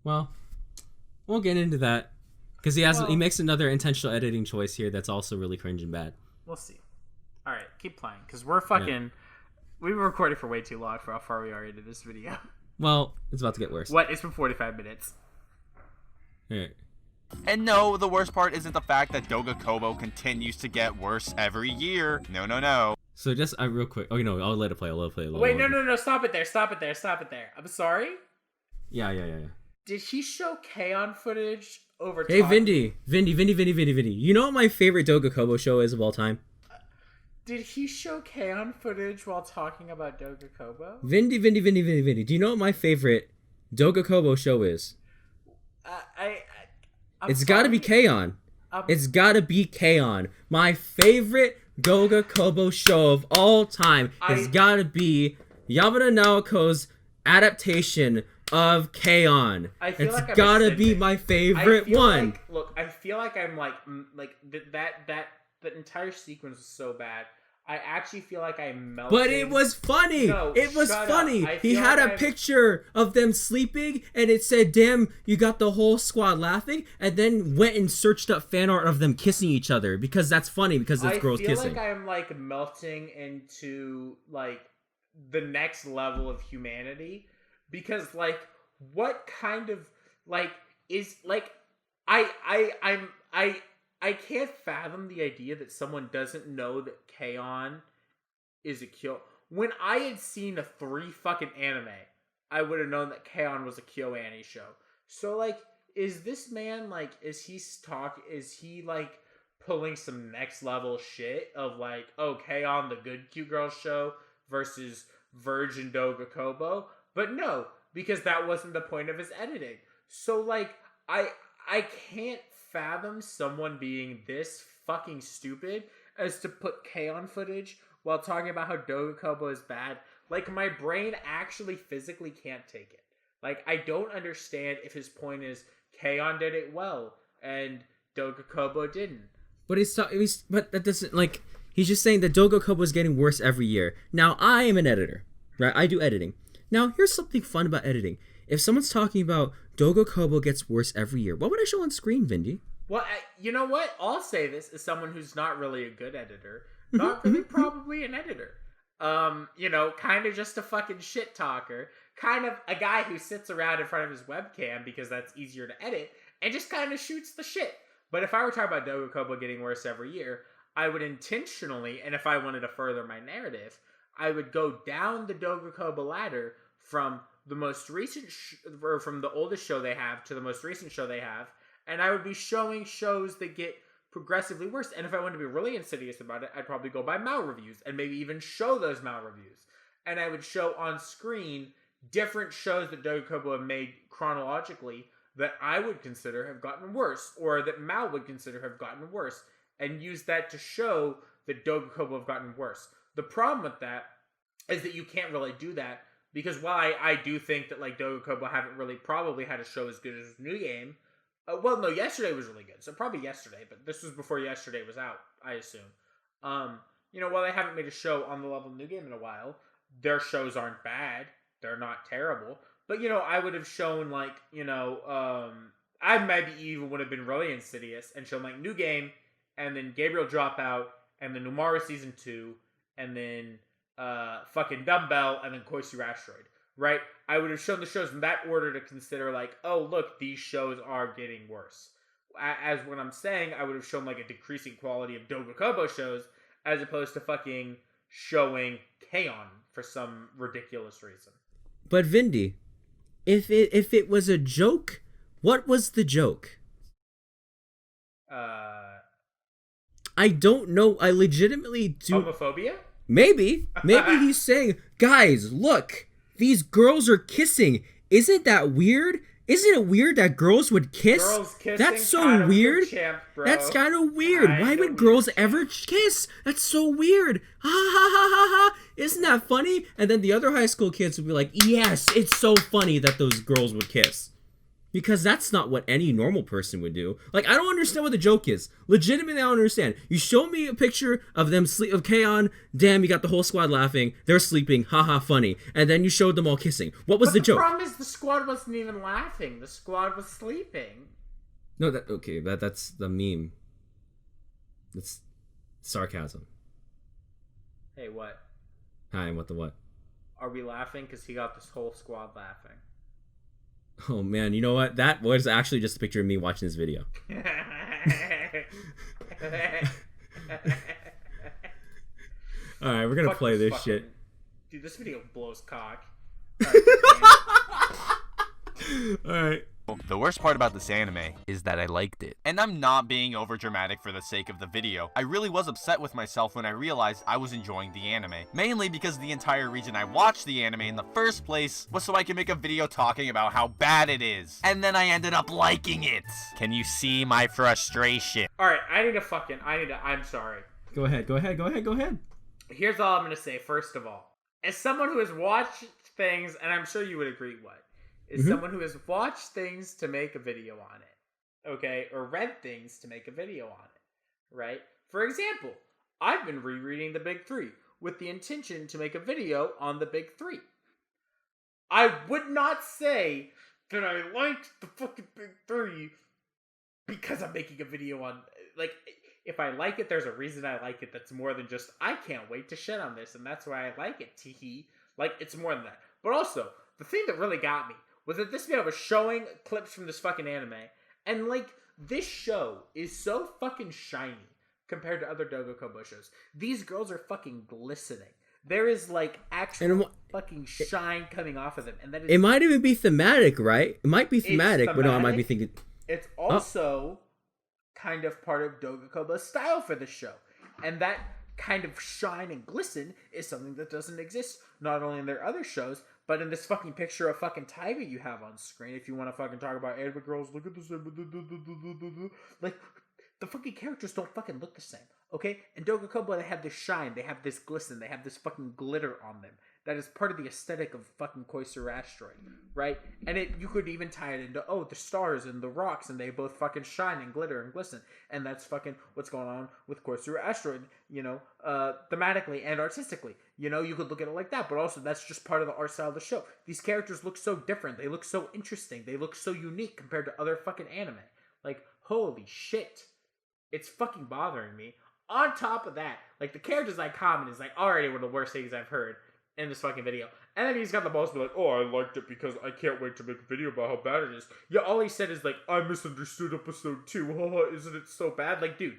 Well, we'll get into that, because he makes another intentional editing choice here that's also really cringe and bad. We'll see. All right, keep playing, because we're fucking... Yeah. We've been recording for way too long for how far we are into this video. Well, it's about to get worse. What? It's been 45 minutes. Alright. And no, the worst part isn't the fact that Doga Kobo continues to get worse every year. No. So just real quick. Oh, I'll let it play. Wait, no. Stop it there. I'm sorry. Yeah. Did he show K-On footage over Hey, time? Vindy. You know what my favorite Doga Kobo show is of all time? Did he show K-On footage while talking about Doga Kobo? Vindy. Do you know what my favorite Doga Kobo show is? It's got to be K-On. It's got to be K-On. My favorite Doga Kobo show of all time has got to be Yamada Naoko's adaptation of K-On. It's got to be my favorite one. I feel like I'm like that entire sequence was so bad. I actually feel like I'm melting. But it was funny. No, it was funny. He had a picture of them sleeping, and it said, "Damn, you got the whole squad laughing," and then went and searched up fan art of them kissing each other, because that's funny, because it's girls kissing. I feel like I'm like melting into like the next level of humanity, because like what kind of like is like I can't fathom the idea that someone doesn't know that K-On is a Kyo. When I had seen a 3 fucking anime, I would have known that K-On was a KyoAni show. So like, is this man like, is he like pulling some next level shit of like, oh, K-On the good cute girl show versus Virgin Doga Kobo? But no, because that wasn't the point of his editing. So like, I can't fathom someone being this fucking stupid as to put K-On footage while talking about how Doga Kobo is bad. Like, my brain actually physically can't take it. Like, I don't understand if his point is K-On did it well and Doga Kobo didn't. But but that doesn't, like, he's just saying that Doga Kobo is getting worse every year. Now, I am an editor. right? I do editing. Now, here's something fun about editing. If someone's talking about Doga Kobo gets worse every year, what would I show on screen, Vindy? Well, you know what? I'll say this as someone who's not really a good editor, not really probably an editor. Kind of just a fucking shit talker, kind of a guy who sits around in front of his webcam because that's easier to edit and just kind of shoots the shit. But if I were talking about Doga Kobo getting worse every year, I would intentionally, and if I wanted to further my narrative, I would go down the Doga Kobo ladder from the most recent, or from the oldest show they have to the most recent show they have, and I would be showing shows that get progressively worse. And if I wanted to be really insidious about it, I'd probably go by Mal reviews and maybe even show those Mal reviews. And I would show on screen different shows that Doga Kobo have made chronologically that I would consider have gotten worse, or that Mal would consider have gotten worse, and use that to show that Doga Kobo have gotten worse. The problem with that is that you can't really do that, because while I do think that like Doga Kobo haven't really probably had a show as good as New Game. Yesterday was really good, so probably yesterday, but this was before yesterday was out, I assume. While they haven't made a show on the level of New Game in a while, their shows aren't bad, they're not terrible, but, I would have shown, like, I maybe even would have been really insidious and shown, like, New Game, and then Gabriel Dropout, and then Numara Season 2, and then, fucking Dumbbell, and then Koisuru Asteroid, right? I would have shown the shows in that order to consider, like, oh, look, these shows are getting worse. As what I'm saying, I would have shown, like, a decreasing quality of Doga Kobo shows, as opposed to fucking showing K-On! For some ridiculous reason. But Vindy, if it was a joke, what was the joke? I don't know. I legitimately do. Homophobia? Maybe he's saying, guys, look, these girls are kissing. Isn't that weird? Isn't it weird that girls would kiss? Girls kissing, that's so weird. Champ, that's kind of weird. Why would girls ever kiss? That's so weird. Ha ha ha ha ha. Isn't that funny? And then the other high school kids would be like, yes, it's so funny that those girls would kiss. Because that's not what any normal person would do. Like, I don't understand what the joke is. Legitimately, I don't understand. You show me a picture of them of K-On! Damn, you got the whole squad laughing. They're sleeping. Haha, funny. And then you showed them all kissing. What was the joke? The problem is the squad wasn't even laughing. The squad was sleeping. No, that's the meme. That's sarcasm. Hey, what? Hi, what the what? Are we laughing because he got this whole squad laughing? Oh man, you know what? That was actually just a picture of me watching this video. Alright, we're gonna play this shit. Dude, this video blows cock. Alright. The worst part about this anime is that I liked it. And I'm not being over dramatic for the sake of the video. I really was upset with myself when I realized I was enjoying the anime. Mainly because the entire reason I watched the anime in the first place was so I could make a video talking about how bad it is. And then I ended up liking it. Can you see my frustration? Alright, I'm sorry. Go ahead. Here's all I'm gonna say, first of all. As someone who has watched things, and I'm sure you would agree is someone who has watched things to make a video on it, okay? Or read things to make a video on it, right? For example, I've been rereading The Big Three with the intention to make a video on The Big Three. I would not say that I liked the fucking Big Three because I'm making a video on, like, if I like it, there's a reason I like it that's more than just, I can't wait to shit on this, and that's why I like it, teehee. Like, it's more than that. But also, the thing that really got me was that this video was showing clips from this fucking anime, and, like, this show is so fucking shiny compared to other Doga Kobo shows. These girls are fucking glistening. There is, like, actual fucking shine coming off of them, and that is... It might even be thematic, right? It might be thematic, but no, I might be thinking... It's also kind of part of Doga Kobo's style for the show, and that kind of shine and glisten is something that doesn't exist not only in their other shows, but in this fucking picture of fucking Taiga you have on screen. If you want to fucking talk about anime girls, look at this. Like, the fucking characters don't fucking look the same, okay? In Doga Kobo, they have this shine, they have this glisten, they have this fucking glitter on them. that is part of the aesthetic of fucking Koisuru Asteroid, right? And you could even tie it into, the stars and the rocks, and they both fucking shine and glitter and glisten. And that's fucking what's going on with Koisuru Asteroid, thematically and artistically. You could look at it like that, but also that's just part of the art style of the show. These characters look so different. They look so interesting. They look so unique compared to other fucking anime. Like, holy shit. It's fucking bothering me. On top of that, like, the character design comment is, like, already one of the worst things I've heard in this fucking video. And then he's got the balls to be like, I liked it because I can't wait to make a video about how bad it is. Yeah, all he said is, like, I misunderstood episode 2. Haha, isn't it so bad? Like, dude,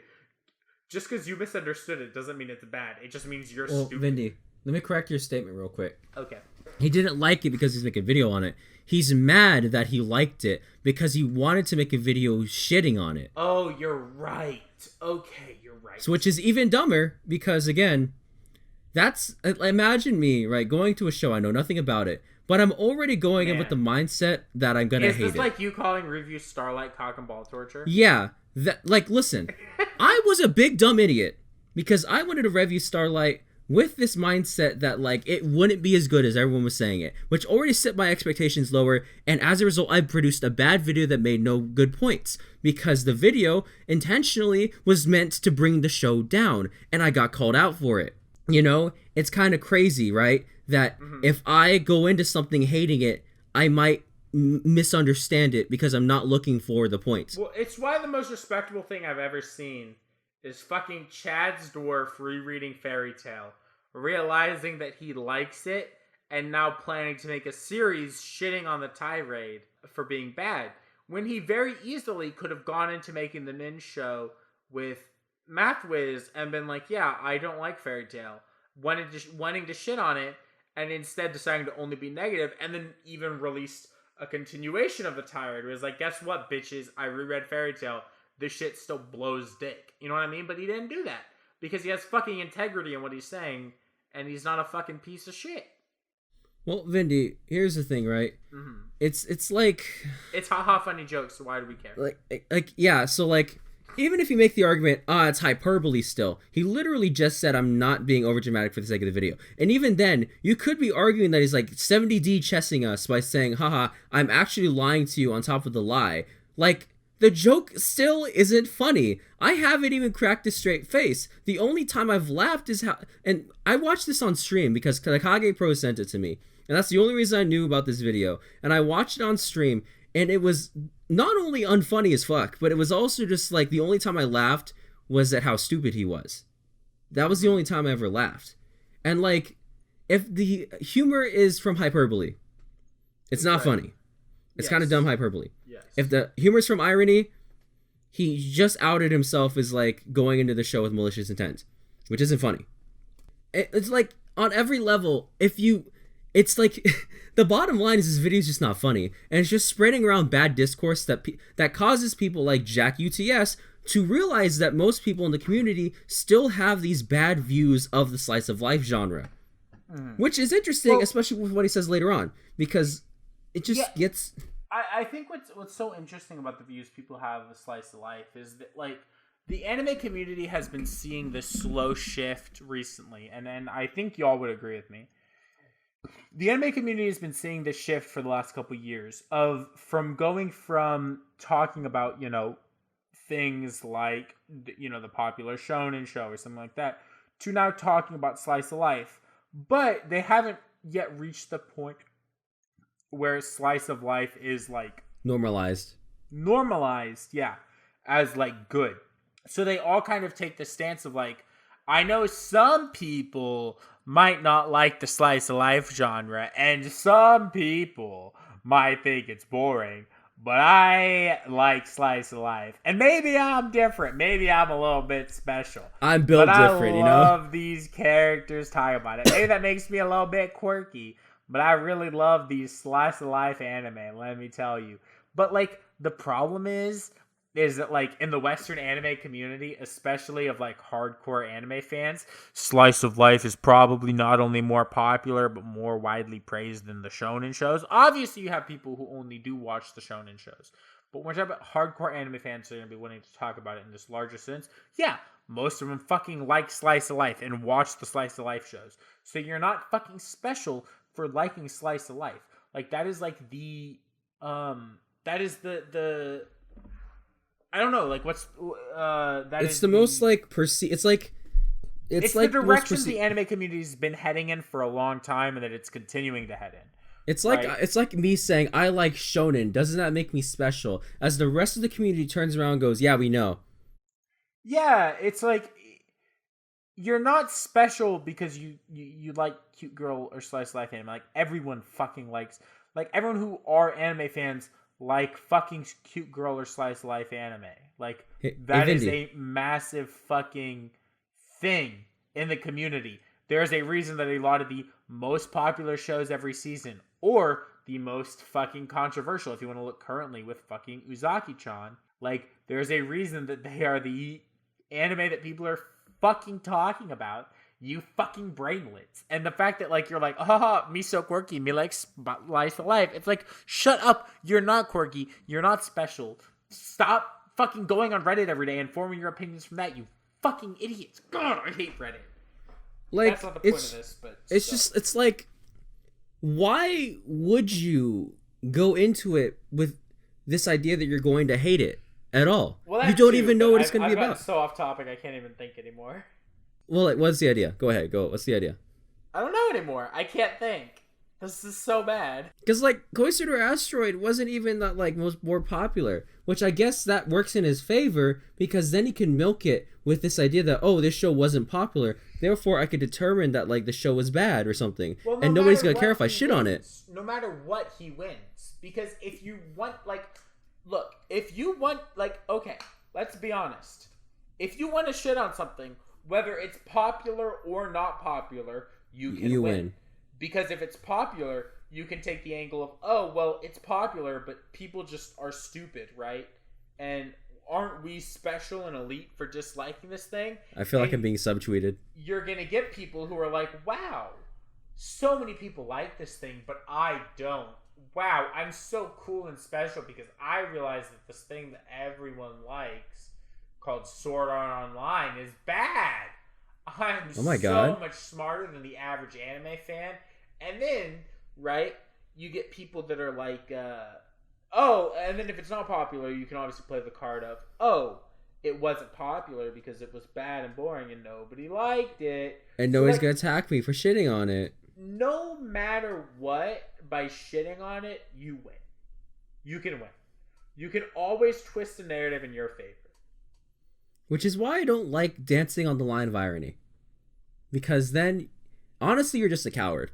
just because you misunderstood it doesn't mean it's bad. It just means you're stupid. Vindy, let me correct your statement real quick. Okay. He didn't like it because he's making a video on it. He's mad that he liked it because he wanted to make a video shitting on it. Oh, you're right. Okay, you're right. So, which is even dumber because, again, imagine me, right, going to a show, I know nothing about it, but I'm already going in with the mindset that I'm gonna hate it. Is this like you calling Review Starlight cock and ball torture? Yeah, listen, I was a big dumb idiot because I wanted to review Starlight with this mindset that, like, it wouldn't be as good as everyone was saying it, which already set my expectations lower, and as a result, I produced a bad video that made no good points, because the video intentionally was meant to bring the show down, and I got called out for it. It's kind of crazy, right? That if I go into something hating it, I might misunderstand it because I'm not looking for the points. Well, it's why the most respectable thing I've ever seen is fucking Chad's Dwarf rereading Fairy Tail, realizing that he likes it, and now planning to make a series shitting on the tirade for being bad, when he very easily could have gone into making the Nin show with MathWiz and been like, yeah, I don't like Fairy Tail, wanting to shit on it, and instead deciding to only be negative, and then even released a continuation of the tirade where it's like, guess what, bitches, I reread Fairy Tail, this shit still blows dick. You know what I mean? But he didn't do that because he has fucking integrity in what he's saying, and he's not a fucking piece of shit. Well, Vindy, here's the thing, right? Mm-hmm. It's like, it's haha funny jokes, so why do we care? Like yeah, so like, even if you make the argument, it's hyperbole still, he literally just said, I'm not being overdramatic for the sake of the video. And even then, you could be arguing that he's like 70D chessing us by saying, haha, I'm actually lying to you on top of the lie. Like, the joke still isn't funny. I haven't even cracked a straight face. The only time I've laughed is how... And I watched this on stream because Kage Pro sent it to me. And that's the only reason I knew about this video. And I watched it on stream, and it was not only unfunny as fuck, but it was also just like the only time I laughed was at how stupid he was. That was the only time I ever laughed. And like, if the humor is from hyperbole, it's not funny. It's kind of dumb hyperbole. Yes. If the humor's from irony, he just outed himself as like going into the show with malicious intent, which isn't funny. It's like on every level, it's like the bottom line is this video's just not funny, and it's just spreading around bad discourse that causes people like Jack UTS to realize that most people in the community still have these bad views of the slice of life genre, which is interesting, especially with what he says later on, because it just gets... I think what's so interesting about the views people have of slice of life is that, like, the anime community has been seeing this slow shift recently, and I think y'all would agree with me. The anime community has been seeing this shift for the last couple of years from going from talking about, things like, the popular shonen show or something like that, to now talking about slice of life. But they haven't yet reached the point where slice of life is like normalized, yeah, as like good. So they all kind of take the stance of like, I know some people might not like the slice of life genre, and some people might think it's boring, but I like slice of life. And maybe I'm different. Maybe I'm a little bit special. I'm built different, I love these characters talking about it. Maybe that makes me a little bit quirky, but I really love these slice of life anime, let me tell you. But like, the problem is that like in the Western anime community, especially of like hardcore anime fans, slice of life is probably not only more popular, but more widely praised than the shonen shows. Obviously, you have people who only do watch the shonen shows. But when we're talking about hardcore anime fans that are going to be willing to talk about it in this larger sense, yeah, most of them fucking like Slice of Life and watch the Slice of Life shows. So you're not fucking special for liking Slice of Life. Like, that is like the that is the I don't know, like, what's that it's is the most like it's like it's like the direction the anime community's been heading in for a long time, and that it's continuing to head in. It's like right? It's like me saying I like shonen. Doesn't that make me special? As the rest of the community turns around and goes, "Yeah, we know." Yeah, it's like you're not special because you like cute girl or slice of life anime. Like, everyone fucking likes, like, everyone who are anime fans like fucking cute girl or slice of life anime. Like, that is a massive fucking thing in the community. There's a reason that a lot of the most popular shows every season, or the most fucking controversial, if you want to look currently, with fucking Uzaki-chan, like, there's a reason that they are the anime that people are fucking talking about, you fucking brainlets. And the fact that, like, you're like, haha, me so quirky, me like slice of life. It's like, shut up, you're not quirky, you're not special. Stop fucking going on Reddit every day and forming your opinions from that, you fucking idiots. God, I hate Reddit. Like, that's not the point of this, but it's just, it's like, why would you go into it with this idea that you're going to hate it at all? Well, you don't even know what it's going to be about. So off topic, I can't even think anymore. Well, like, what's the idea? Go ahead, go. What's the idea? I don't know anymore. I can't think. This is so bad. Because, like, Koisuru Asteroid wasn't even that, like, more popular, which I guess that works in his favor, because then he can milk it with this idea that, oh, this show wasn't popular, therefore I could determine that, like, the show was bad or something, well, and nobody's gonna care if I shit on it. No matter what, he wins. Because if you want, like, look, if you want, like, okay, let's be honest. If you want to shit on something, whether it's popular or not popular, you can win. Because if it's popular, you can take the angle of, oh, well, it's popular, but people just are stupid, right? And aren't we special and elite for just liking this thing? I feel like I'm being subtweeted. You're going to get people who are like, wow, so many people like this thing, but I don't. Wow, I'm so cool and special because I realize that this thing that everyone likes, called Sword Art Online, is bad. I'm so much smarter than the average anime fan. And then, right, you get people that are like, oh, and then if it's not popular, you can obviously play the card of, oh, it wasn't popular because it was bad and boring and nobody liked it. And nobody's going to attack me for shitting on it. No matter what, by shitting on it, you win. You can win. You can always twist the narrative in your favor. Which is why I don't like dancing on the line of irony. Because then, honestly, you're just a coward.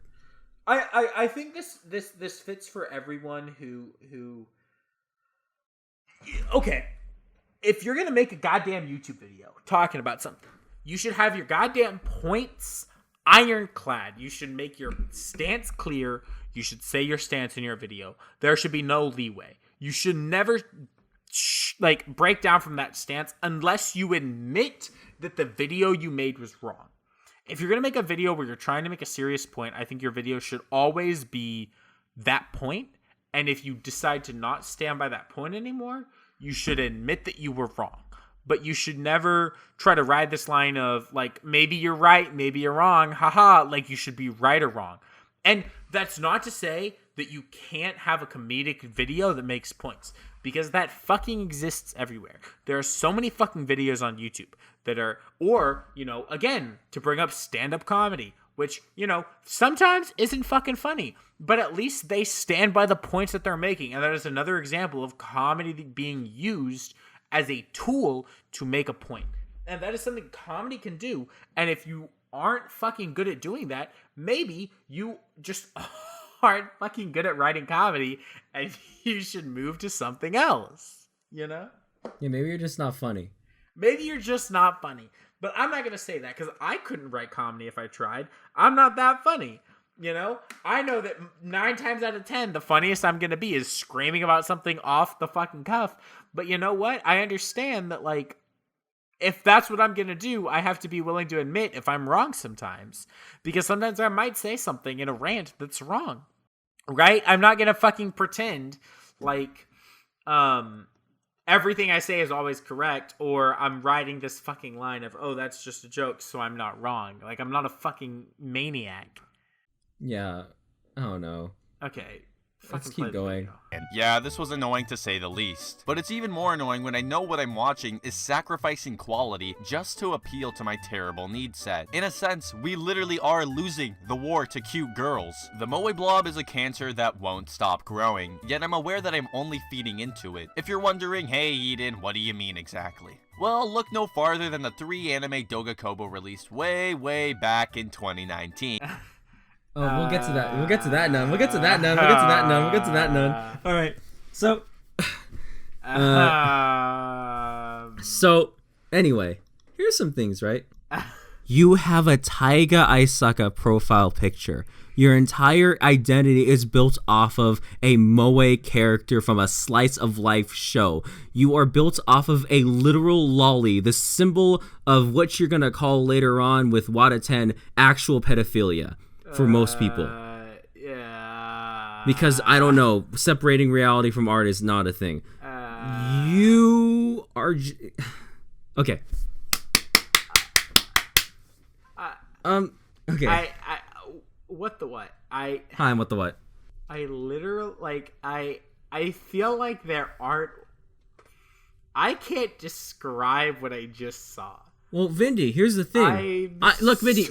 I think this fits for everyone who okay, if you're gonna make a goddamn YouTube video talking about something, you should have your goddamn points ironclad. You should make your stance clear. You should say your stance in your video. There should be no leeway. You should never like break down from that stance unless you admit that the video you made was wrong. If you're going to make a video where you're trying to make a serious point, I think your video should always be that point. And if you decide to not stand by that point anymore, you should admit that you were wrong. But you should never try to ride this line of, like, maybe you're right, maybe you're wrong, haha, like you should be right or wrong. And that's not to say that you can't have a comedic video that makes points, because that fucking exists everywhere. There are so many fucking videos on YouTube that are, or, you know, again, to bring up stand-up comedy, which, you know, sometimes isn't fucking funny, but at least they stand by the points that they're making. And that is another example of comedy being used as a tool to make a point. And that is something comedy can do. And if you aren't fucking good at doing that, maybe you just aren't fucking good at writing comedy and you should move to something else, you know? Yeah, maybe you're just not funny. Maybe you're just not funny. But I'm not going to say that because I couldn't write comedy if I tried. I'm not that funny, you know? I know that 9 times out of 10, the funniest I'm going to be is screaming about something off the fucking cuff. But you know what? I understand that, like, if that's what I'm going to do, I have to be willing to admit if I'm wrong sometimes. Because sometimes I might say something in a rant that's wrong. Right? I'm not going to fucking pretend like, everything I say is always correct, or I'm writing this fucking line of, oh, that's just a joke, so I'm not wrong. Like, I'm not a fucking maniac. Yeah, I don't know. Okay. Let's fucking keep going. And yeah, this was annoying to say the least. But it's even more annoying when I know what I'm watching is sacrificing quality just to appeal to my terrible need set. In a sense, we literally are losing the war to cute girls. The moe blob is a cancer that won't stop growing, yet I'm aware that I'm only feeding into it. If you're wondering, hey Eden, what do you mean exactly? Well, look no farther than the 3 anime Doga Kobo released way back in 2019. Oh, we'll get to that. We'll get to that none. We'll get to that none. We'll get to that none. All right. So, so anyway, here's some things, right? You have a Taiga Aisaka profile picture. Your entire identity is built off of a moe character from a slice of life show. You are built off of a literal lolly, the symbol of what you're gonna call later on with Wata 10 actual pedophilia. For most people. Yeah. Because, I don't know, separating reality from art is not a thing. You are... Okay. Okay. What the what? Hi, what the what? I literally, like, I feel like there aren't... I can't describe what I just saw. Well, Vindy, here's the thing. Look, Vindy.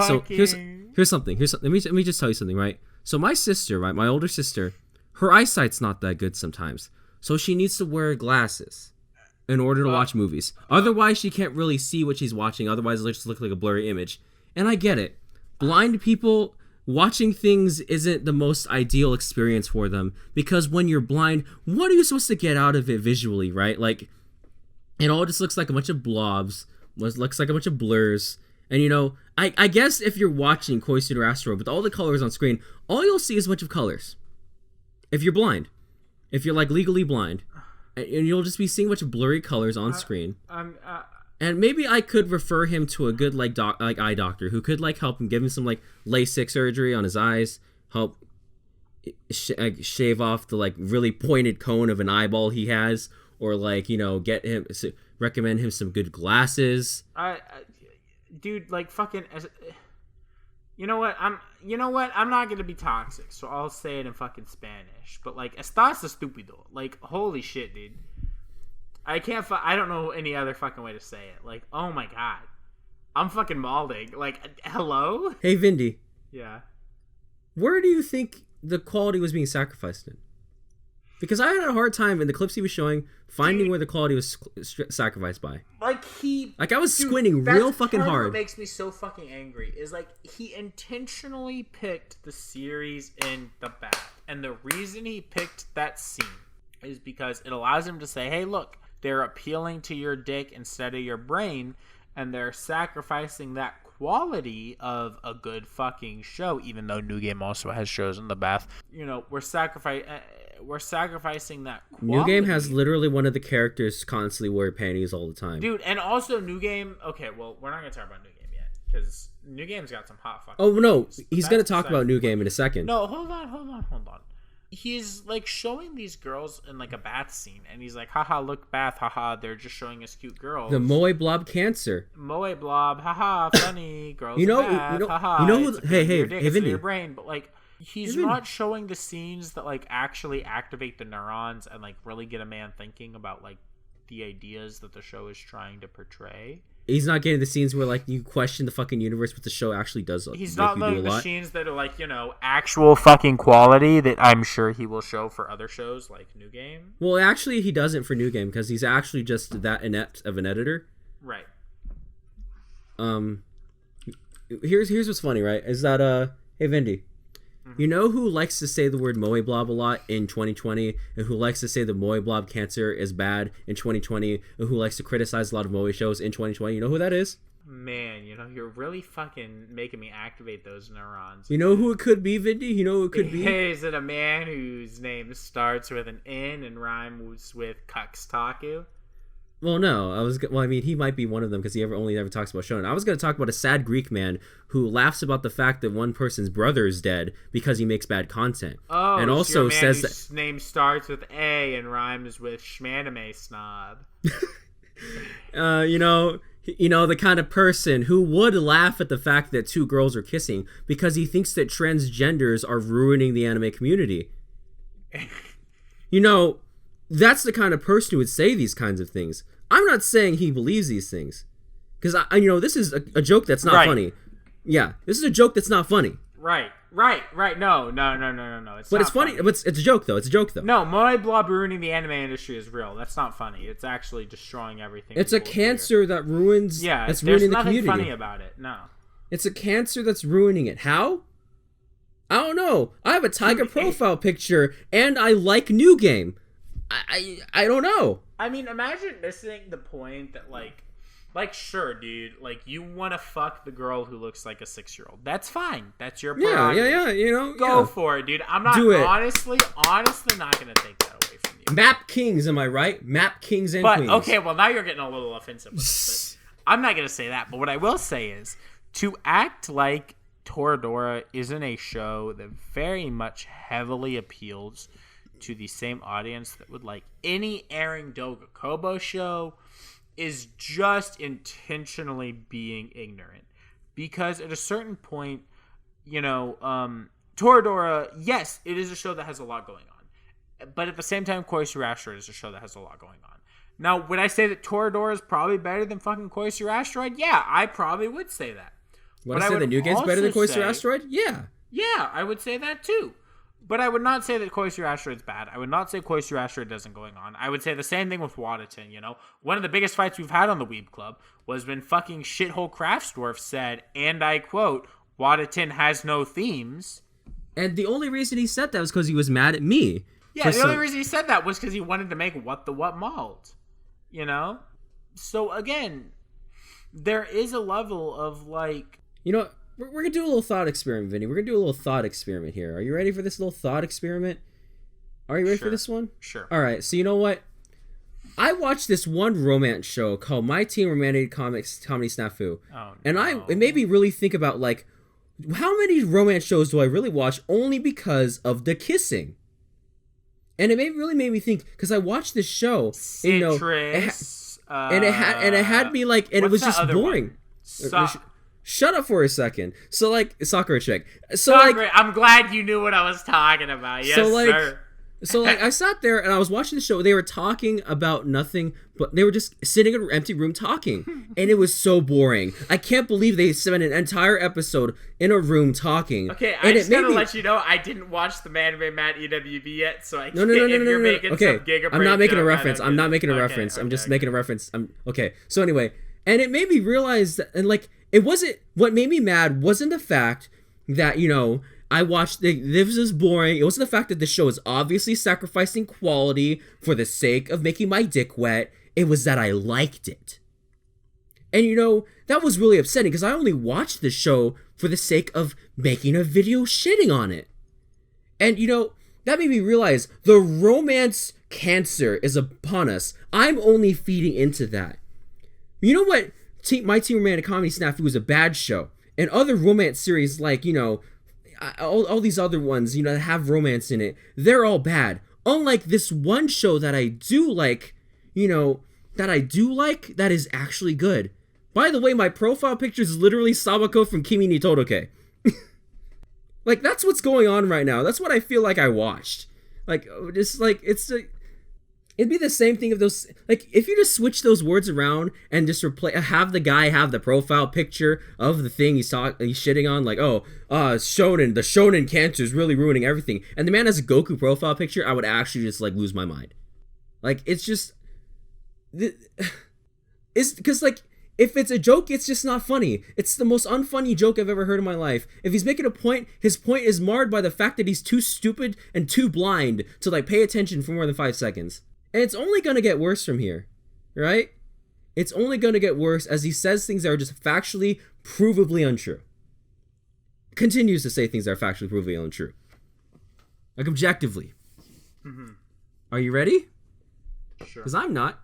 So here's something. Let me just tell you something, right? So my sister, right, my older sister, her eyesight's not that good sometimes. So she needs to wear glasses in order to watch movies. Otherwise, she can't really see what she's watching. Otherwise, it'll just look like a blurry image. And I get it. Blind people watching things isn't the most ideal experience for them because when you're blind, what are you supposed to get out of it visually, right? Like, it all just looks like a bunch of blobs. Looks like a bunch of blurs. And, you know, I guess if you're watching Koisuru Asteroid with all the colors on screen, all you'll see is a bunch of colors. If you're blind. If you're, like, legally blind. And you'll just be seeing a bunch of blurry colors on screen. And maybe I could refer him to a good, like eye doctor who could, like, help him, give him some, like, LASIK surgery on his eyes, help shave off the, like, really pointed cone of an eyeball he has, or, like, you know, recommend him some good glasses. Dude, like, fucking... You know what? I'm not gonna be toxic, so I'll say it in fucking Spanish. But, like, estás estúpido. Like, holy shit, dude. I don't know any other fucking way to say it. Like, oh my god. I'm fucking balding. Like, hello? Hey, Vindy. Yeah. Where do you think the quality was being sacrificed in? Because I had a hard time in the clips he was showing finding where the quality was sacrificed by. Like, I was squinting real fucking hard. What makes me so fucking angry is, like, he intentionally picked the series in the bath. And the reason he picked that scene is because it allows him to say, hey, look, they're appealing to your dick instead of your brain, and they're sacrificing that quality of a good fucking show, even though New Game also has shows in the bath. You know, we're sacrificing that quality. New Game has literally one of the characters constantly wear panties all the time. Dude, and also New Game... Okay, well, we're not going to talk about New Game yet, because New Game's got some hot fucking... Oh, no, movies. he's going to talk about New Game in a second. No, hold on. He's, like, showing these girls in, like, a bath scene, and he's like, haha, look, bath, haha, they're just showing us cute girls. The moe blob cancer. Moe blob, haha, funny, girls you know, in bath, haha. You know who... Hey, Vindy. Your Vindy. brain, but, like, he's not showing the scenes that, like, actually activate the neurons and, like, really get a man thinking about, like, the ideas that the show is trying to portray. He's not getting the scenes where, like, you question the fucking universe, but the show actually does. He's not letting the scenes that are, like, you know, actual fucking quality that I'm sure he will show for other shows, like New Game. Well, actually, he doesn't for New Game, because he's actually just that inept of an editor. Right. Here's what's funny, right? Is that, hey, Vindy. You know who likes to say the word moe blob a lot in 2020, and who likes to say the moe blob cancer is bad in 2020, and who likes to criticize a lot of moe shows in 2020? You know who that is? Man, you know, you're really fucking making me activate those neurons. You know who it could be, Vindy? You know who it could be? Is it a man whose name starts with an N and rhymes with Cuxtaku? Well, no, I mean, he might be one of them because he only ever talks about shonen. I was going to talk about a sad Greek man who laughs about the fact that one person's brother is dead because he makes bad content. Oh, and also you're a man says whose name starts with A and rhymes with schmanime snob. you know, the kind of person who would laugh at the fact that two girls are kissing because he thinks that transgenders are ruining the anime community. You know, that's the kind of person who would say these kinds of things. I'm not saying he believes these things. Because, this is a joke that's not funny. Yeah, this is a joke that's not funny. Right. No. It's funny. But it's a joke, though. No, Moe Blob ruining the anime industry is real. That's not funny. It's actually destroying everything. It's a cancer that ruins... Yeah, that's there's ruining the nothing community. funny about it. No. It's a cancer that's ruining it. How? I don't know. I have a Tiger profile picture, and I like New Game. I don't know. I mean, imagine missing the point that, like, sure, dude, like, you want to fuck the girl who looks like a 6-year-old. That's fine. That's your prerogative. Yeah, Go for it, dude. I'm not, honestly not going to take that away from you. Map Kings, am I right? Map Kings and Queens. Okay, well, now you're getting a little offensive with it, but I'm not going to say that. But what I will say is, to act like Toradora isn't a show that very much heavily appeals to the same audience that would like any airing Doga Kobo show is just intentionally being ignorant. Because at a certain point, Toradora, yes, it is a show that has a lot going on. But at the same time, Koisuru Asteroid is a show that has a lot going on. Now, would I say that Toradora is probably better than fucking Koisuru Asteroid? Yeah, I probably would say that. Would I say the New Game's better than Koisuru Asteroid? Yeah. Yeah, I would say that too. But I would not say that Koisuru Asteroid's bad. I would not say Koisuru Asteroid doesn't going on. I would say the same thing with WattheWut, One of the biggest fights we've had on the Weeb Club was when fucking shithole Craftsdwarf said, and I quote, WattheWut has no themes. And the only reason he said that was because he was mad at me. Yeah, the only reason he said that was because he wanted to make WattheWut mauled. So again, there is a level of like... We're going to do a little thought experiment, Vinny. We're going to do a little thought experiment here. Are you ready for this little thought experiment? Are you ready for this one? Sure. All right, so you know what? I watched this one romance show called My Teen Romantic Comedy Snafu. Oh, no. And it made me really think about, like, how many romance shows do I really watch only because of the kissing? And it really made me think, because I watched this show, Citrus, and it had me, like, and it was just boring. Shut up for a second. So, like, Sakura chick. Sakura, I'm glad you knew what I was talking about. Yes, sir. So, like, I sat there and I was watching the show. They were talking about nothing, but they were just sitting in an empty room talking. And it was so boring. I can't believe they spent an entire episode in a room talking. Okay, I just gotta let you know, I didn't watch the Man by Matt EWB yet, so I can't. You're making okay, some Giga I'm not making a joke, reference. I'm not making a reference. I'm just making a reference. Okay, so anyway, and it made me realize that, and like, it wasn't, what made me mad wasn't the fact that, I watched, this is boring. It wasn't the fact that the show is obviously sacrificing quality for the sake of making my dick wet. It was that I liked it. And, that was really upsetting because I only watched the show for the sake of making a video shitting on it. And, that made me realize the romance cancer is upon us. I'm only feeding into that. You know what? My Teen Romantic Comedy Snafu was a bad show. And other romance series like, all these other ones, that have romance in it, they're all bad. Unlike this one show that I do like, that is actually good. By the way, my profile picture is literally Sabako from Kimi ni Todoke. Like, that's what's going on right now. That's what I feel like I watched. Like, just like, it'd be the same thing if those, like, if you just switch those words around and just have the guy have the profile picture of the thing he's shitting on, like, shonen, the shonen cancer is really ruining everything, and the man has a Goku profile picture, I would actually just, like, lose my mind. Like, it's just, it's, because, like, if it's a joke, it's just not funny. It's the most unfunny joke I've ever heard in my life. If he's making a point, his point is marred by the fact that he's too stupid and too blind to, like, pay attention for more than 5 seconds. And it's only going to get worse from here, right? It's only going to get worse as he says things that are just factually, provably untrue. Continues to say things that are factually, provably untrue. Like, objectively. Mm-hmm. Are you ready? Sure. Because I'm not.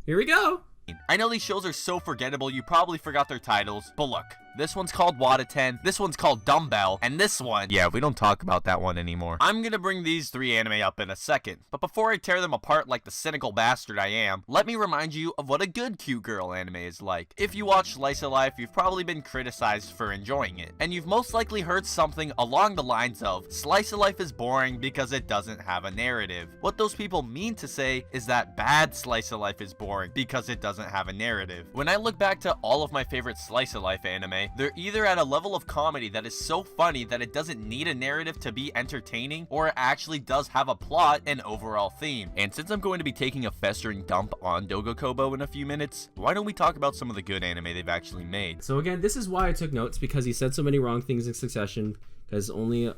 Here we go. I know these shows are so forgettable you probably forgot their titles, but look. This one's called WattheWut, this one's called Dumbbell, and this one, yeah, we don't talk about that one anymore. I'm gonna bring these 3 anime up in a second, but before I tear them apart like the cynical bastard I am, let me remind you of what a good cute girl anime is like. If you watch Slice of Life, you've probably been criticized for enjoying it, and you've most likely heard something along the lines of, Slice of Life is boring because it doesn't have a narrative. What those people mean to say is that bad Slice of Life is boring because it doesn't have a narrative. When I look back to all of my favorite Slice of Life anime, they're either at a level of comedy that is so funny that it doesn't need a narrative to be entertaining, or it actually does have a plot and overall theme. And since I'm going to be taking a festering dump on Doga Kobo in a few minutes, why don't we talk about some of the good anime they've actually made? So again, this is why I took notes, because he said so many wrong things in succession, because only...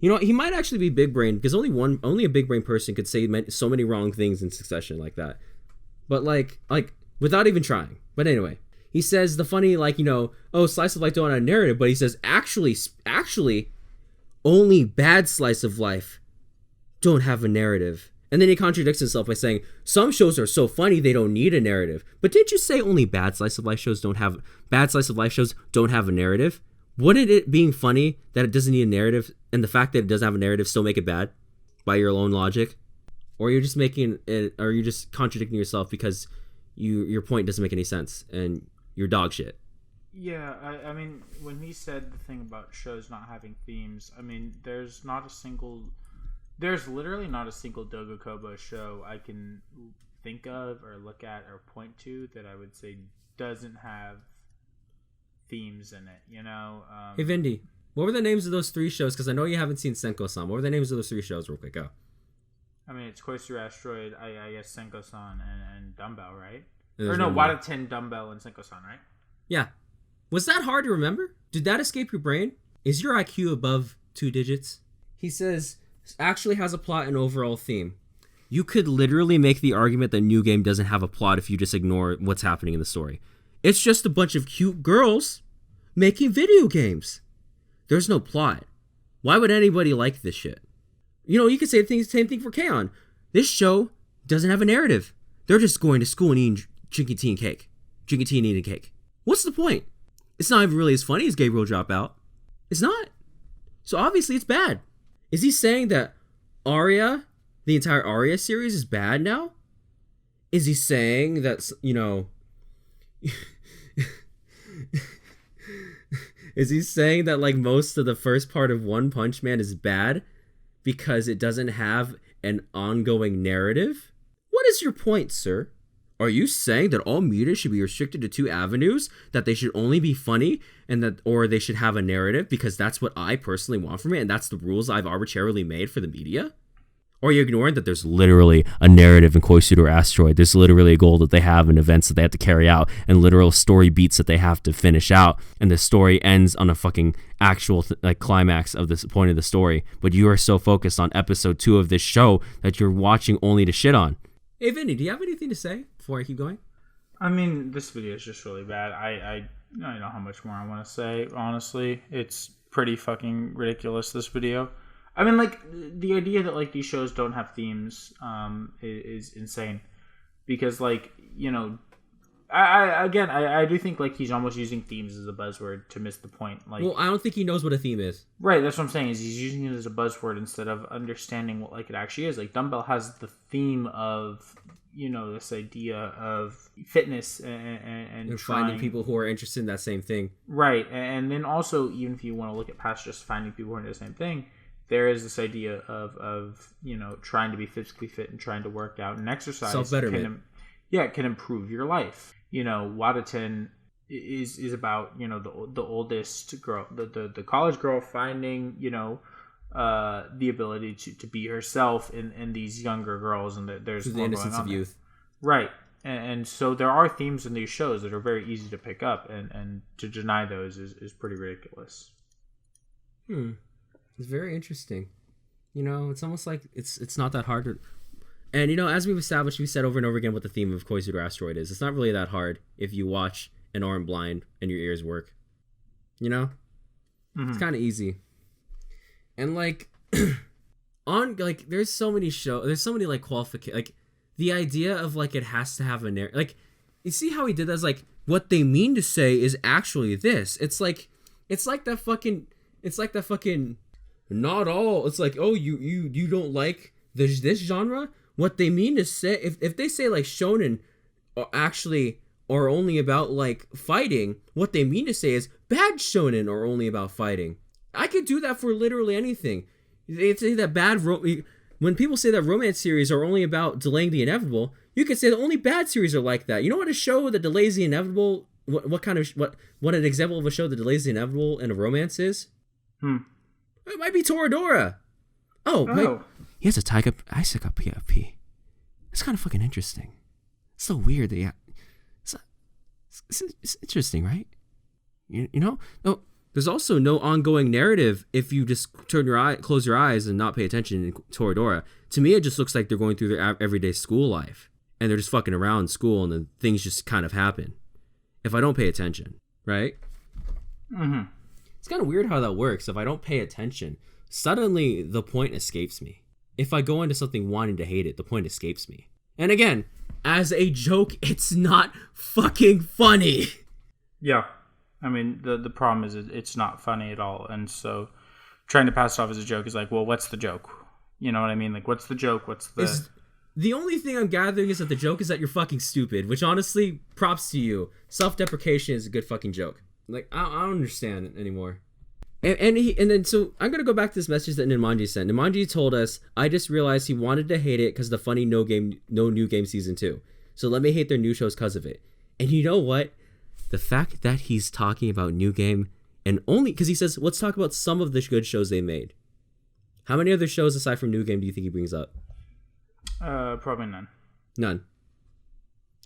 You know, he might actually be big brain, because only a big brain person could say so many wrong things in succession like that. But like without even trying. But anyway, he says the funny, like, you know, oh, Slice of Life don't have a narrative, but he says actually only bad Slice of Life don't have a narrative. And then he contradicts himself by saying some shows are so funny they don't need a narrative. But didn't you say only bad Slice of Life shows don't have a narrative? Wouldn't it being funny that it doesn't need a narrative, and the fact that it doesn't have a narrative, still make it bad by your own logic? Or you're just making it, or you're just contradicting yourself because your point doesn't make any sense and you're dog shit. Yeah, I mean, when he said the thing about shows not having themes, I mean, there's literally not a single Doga Kobo show I can think of or look at or point to that I would say doesn't have themes in it, you know? Hey, Vindy, what were the names of those 3 shows? Because I know you haven't seen Senko-San. What were the names of those 3 shows real quick? Go. I mean, it's Koisuru Asteroid, I guess Senko-San, and Dumbbell, right? There's Or no, one more. WattheWut, Dumbbell, and Senko-San, right? Yeah. Was that hard to remember? Did that escape your brain? Is your IQ above 2 digits? He says, actually has a plot and overall theme. You could literally make the argument that New Game doesn't have a plot if you just ignore what's happening in the story. It's just a bunch of cute girls making video games. There's no plot. Why would anybody like this shit? You know, you could say the same thing for K-On! This show doesn't have a narrative. They're just going to school and drinking tea and cake. Drinking tea and eating cake. What's the point? It's not even really as funny as Gabriel Dropout. It's not. So obviously it's bad. Is he saying that Aria, the entire Aria series, is bad now? Is he saying that, you know... Is he saying that, like, most of the first part of One Punch Man is bad because it doesn't have an ongoing narrative? What is your point, sir? Are you saying that all media should be restricted to 2 avenues? That they should only be funny, or they should have a narrative because that's what I personally want from it, and that's the rules I've arbitrarily made for the media? Or are you ignoring that there's literally a narrative in Koisuru Asteroid? There's literally a goal that they have and events that they have to carry out and literal story beats that they have to finish out. And the story ends on a fucking actual climax of this point of the story. But you are so focused on episode 2 of this show that you're watching only to shit on. Hey, Vinny, do you have anything to say before I keep going? I mean, this video is just really bad. I don't know how much more I want to say, honestly. It's pretty fucking ridiculous, this video. I mean, like, the idea that, like, these shows don't have themes is insane. Because, like, you know, I do think, like, he's almost using themes as a buzzword to miss the point. Like, well, I don't think he knows what a theme is. Right, that's what I'm saying, is he's using it as a buzzword instead of understanding what, like, it actually is. Like, Dumbbell has the theme of, you know, this idea of fitness and finding people who are interested in that same thing. Right, and then also, even if you want to look at past just finding people who are into the same thing, there is this idea of you know, trying to be physically fit and trying to work out and exercise. Self-betterment. Can improve your life. You know, WattheWut is about, you know, the oldest girl, the college girl finding, you know, the ability to be herself in these younger girls, and there's the innocence of youth. Right. And so there are themes in these shows that are very easy to pick up, and to deny those is pretty ridiculous. It's very interesting. You know, it's almost like it's not that hard to... And, you know, as we've established, we've said over and over again what the theme of Koisuru Asteroid is. It's not really that hard if you watch and aren't blind and your ears work. You know? Mm-hmm. It's kind of easy. And, like, there's so many like, qualifications... Like, the idea of like it has to have a narrative, like you see how he did that? Is like what they mean to say is actually this. It's like that fucking not all. It's like, oh, you don't like this genre. What they mean to say, if they say like shonen actually are only about like fighting, what they mean to say is bad shonen are only about fighting. I could do that for literally anything. They say that when people say that romance series are only about delaying the inevitable, you could say the only bad series are like that. You know what a show that delays the inevitable? What an example of a show that delays the inevitable in a romance is? It might be Toradora. Oh. He has a Taiga Isaka PFP. It's kind of fucking interesting. It's so weird that it's interesting, right? You know? No, there's also no ongoing narrative if you just close your eyes and not pay attention in Toradora. To me, it just looks like they're going through their everyday school life. And they're just fucking around in school and then things just kind of happen. If I don't pay attention, right? Mm-hmm. It's kind of weird how that works. If I don't pay attention, suddenly the point escapes me. If I go into something wanting to hate it, the point escapes me. And again, as a joke, it's not fucking funny. Yeah. I mean, the problem is it's not funny at all. And so trying to pass it off as a joke is like, well, what's the joke? You know what I mean? Like, what's the joke? The only thing I'm gathering is that the joke is that you're fucking stupid, which honestly, props to you. Self-deprecation is a good fucking joke. Like, I don't understand it anymore. And then so I'm gonna go back to this message that Nimanji sent. Nimanji told us, I just realized he wanted to hate it because the funny no new game season 2. So let me hate their new shows because of it. And you know what? The fact that he's talking about new game and only because he says, let's talk about some of the good shows they made. How many other shows aside from new game do you think he brings up? Probably none. None.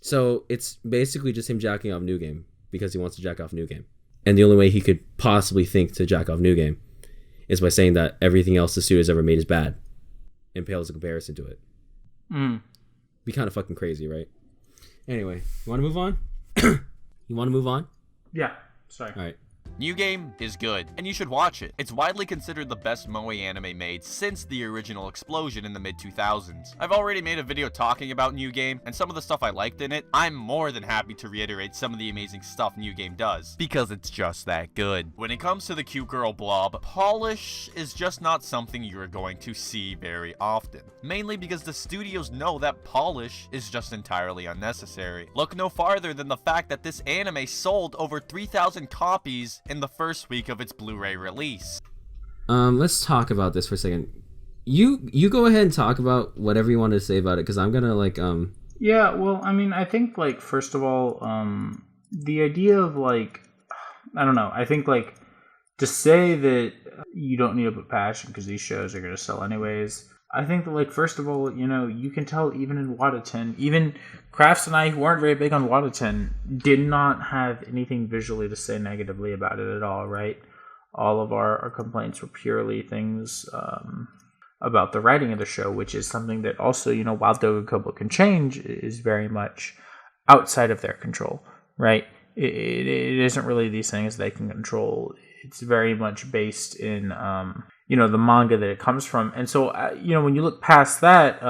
So it's basically just him jacking off new game because he wants to jack off new game. And the only way he could possibly think to jack off new game is by saying that everything else the studio's ever made is bad and pales in comparison to it. Be kind of fucking crazy, right? Anyway, you want to move on? You want to move on? Yeah. Sorry. All right. New Game is good, and you should watch it. It's widely considered the best moe anime made since the original explosion in the mid-2000s. I've already made a video talking about New Game, and some of the stuff I liked in it. I'm more than happy to reiterate some of the amazing stuff New Game does, because it's just that good. When it comes to the cute girl blob, polish is just not something you're going to see very often. Mainly because the studios know that polish is just entirely unnecessary. Look no farther than the fact that this anime sold over 3,000 copies in the first week of its Blu-ray release. Let's talk about this for a second. You go ahead and talk about whatever you want to say about it, because I'm gonna Yeah, well, I mean, I think first of all, the idea of I don't know. I think to say that you don't need to put passion because these shows are gonna sell anyways. I think that first of all, you can tell even in WattheWut, even Crafts and I, who aren't very big on WattheWut, did not have anything visually to say negatively about it at all, right? All of our complaints were purely things about the writing of the show, which is something that also, while Doga Kobo can change, is very much outside of their control, right? It isn't really these things they can control. It's very much based in the manga that it comes from. And so, when you look past that,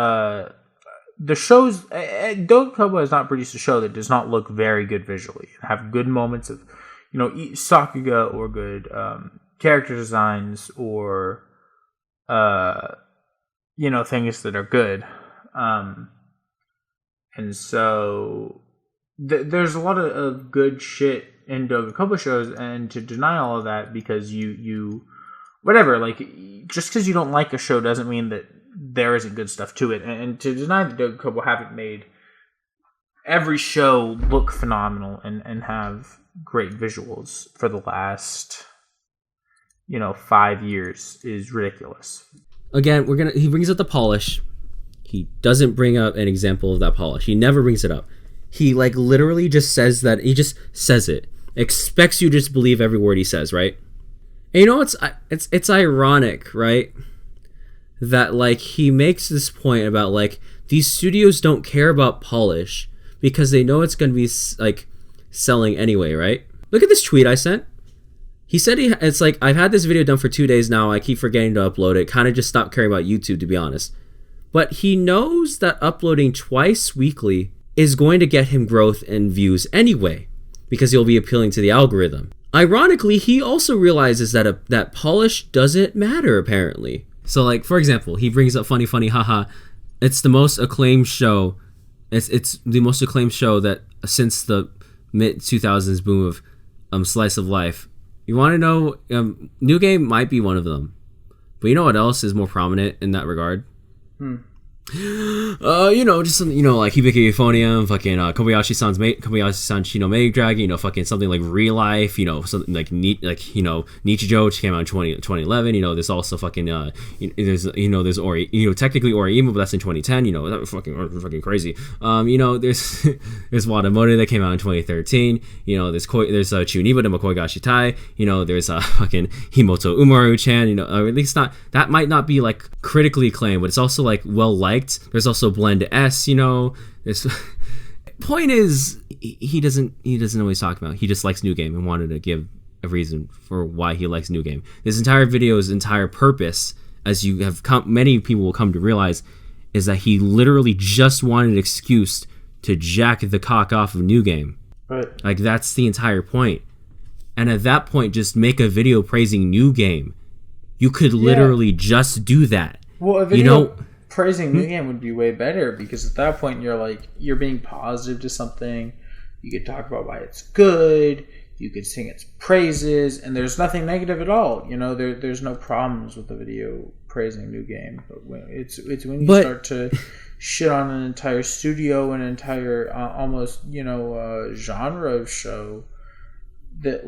the shows, Doga Kobo has not produced a show that does not look very good visually, have good moments of, sakuga or good character designs or, things that are good. And so there's a lot of good shit in Doga Kobo shows, and to deny all of that because you whatever, just because you don't like a show doesn't mean that there isn't good stuff to it. And to deny that Doga Kobo haven't made every show look phenomenal and have great visuals for the last 5 years is ridiculous. Again, he brings up the polish. He doesn't bring up an example of that polish. He never brings it up. He literally just says that. He just says it. Expects you to just believe every word he says, right? And it's ironic, right? That he makes this point about these studios don't care about polish because they know it's going to be selling anyway, right? Look at this tweet I sent. He said I've had this video done for 2 days now. I keep forgetting to upload it. Kind of just stopped caring about YouTube, to be honest. But he knows that uploading twice weekly is going to get him growth and views anyway, because he'll be appealing to the algorithm. Ironically, he also realizes that that polish doesn't matter, apparently. So, like, for example, he brings up Funny Funny Haha. It's the most acclaimed show. It's the most acclaimed show that since the mid-2000s boom of slice of life. You want to know, New Game might be one of them. But you know what else is more prominent in that regard? Just something, like Hibiki Euphonium, fucking Kobayashi-san Chino Meg Dragon, fucking something like Real Life, something like Nichijou, which came out in 2011. There's also fucking there's Ori, technically Oriimo, but that's in 2010. That was fucking crazy. There's Watamote that came out in 2013. There's Chuniba de Makoigashi Tai. There's fucking Himoto Umaru-chan. Or at least not, that might not be like critically acclaimed, but it's also like well liked. There's also Blend S, This point is, he doesn't know what he's talking about. He just likes New Game and wanted to give a reason for why he likes New Game. This entire video's entire purpose, as you have many people will come to realize, is that he literally just wanted an excuse to jack the cock off of New Game. Right. Like, that's the entire point. And at that point, just make a video praising New Game. You could literally just do that. Well, a video praising New Game would be way better, because at that point you're being positive to something. You could talk about why it's good. You could sing its praises, and there's nothing negative at all. There's no problems with the video praising New Game. But it's when you start to shit on an entire studio, an entire almost genre of show that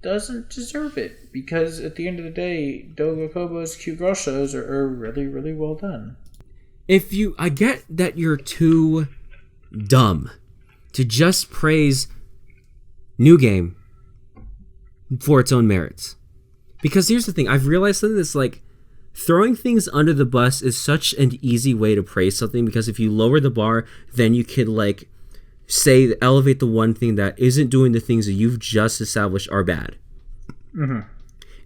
doesn't deserve it, because at the end of the day, Doga Kobo's cute girl shows are really, really well done. I get that you're too dumb to just praise New Game for its own merits. Because here's the thing, I've realized something that's throwing things under the bus is such an easy way to praise something, because if you lower the bar, then you could elevate the one thing that isn't doing the things that you've just established are bad. Mm-hmm.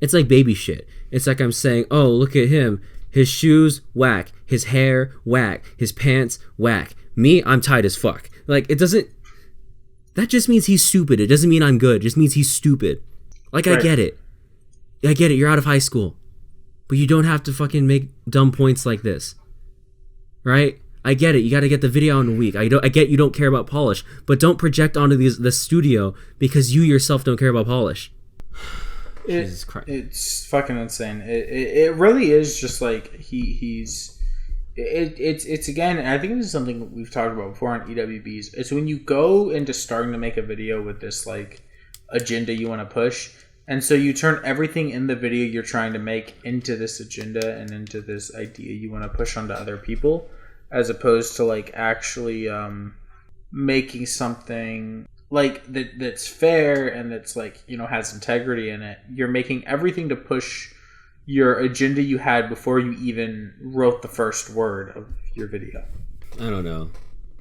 It's like baby shit. It's like I'm saying, oh, look at him. His shoes, whack. His hair, whack. His pants, whack. Me, I'm tight as fuck. It doesn't... That just means he's stupid. It doesn't mean I'm good. It just means he's stupid. Right. I get it. You're out of high school. But you don't have to fucking make dumb points like this. Right? I get it. You got to get the video out in a week. I get you don't care about polish. But don't project onto the studio because you yourself don't care about polish. Jesus Christ. It's fucking insane. It really is just he's it's again, I think this is something we've talked about before on EWBs. It's when you go into starting to make a video with this agenda you want to push, and so you turn everything in the video you're trying to make into this agenda and into this idea you want to push onto other people, as opposed to actually making something that's fair and that's has integrity in it. You're making everything to push your agenda you had before you even wrote the first word of your video. I don't know.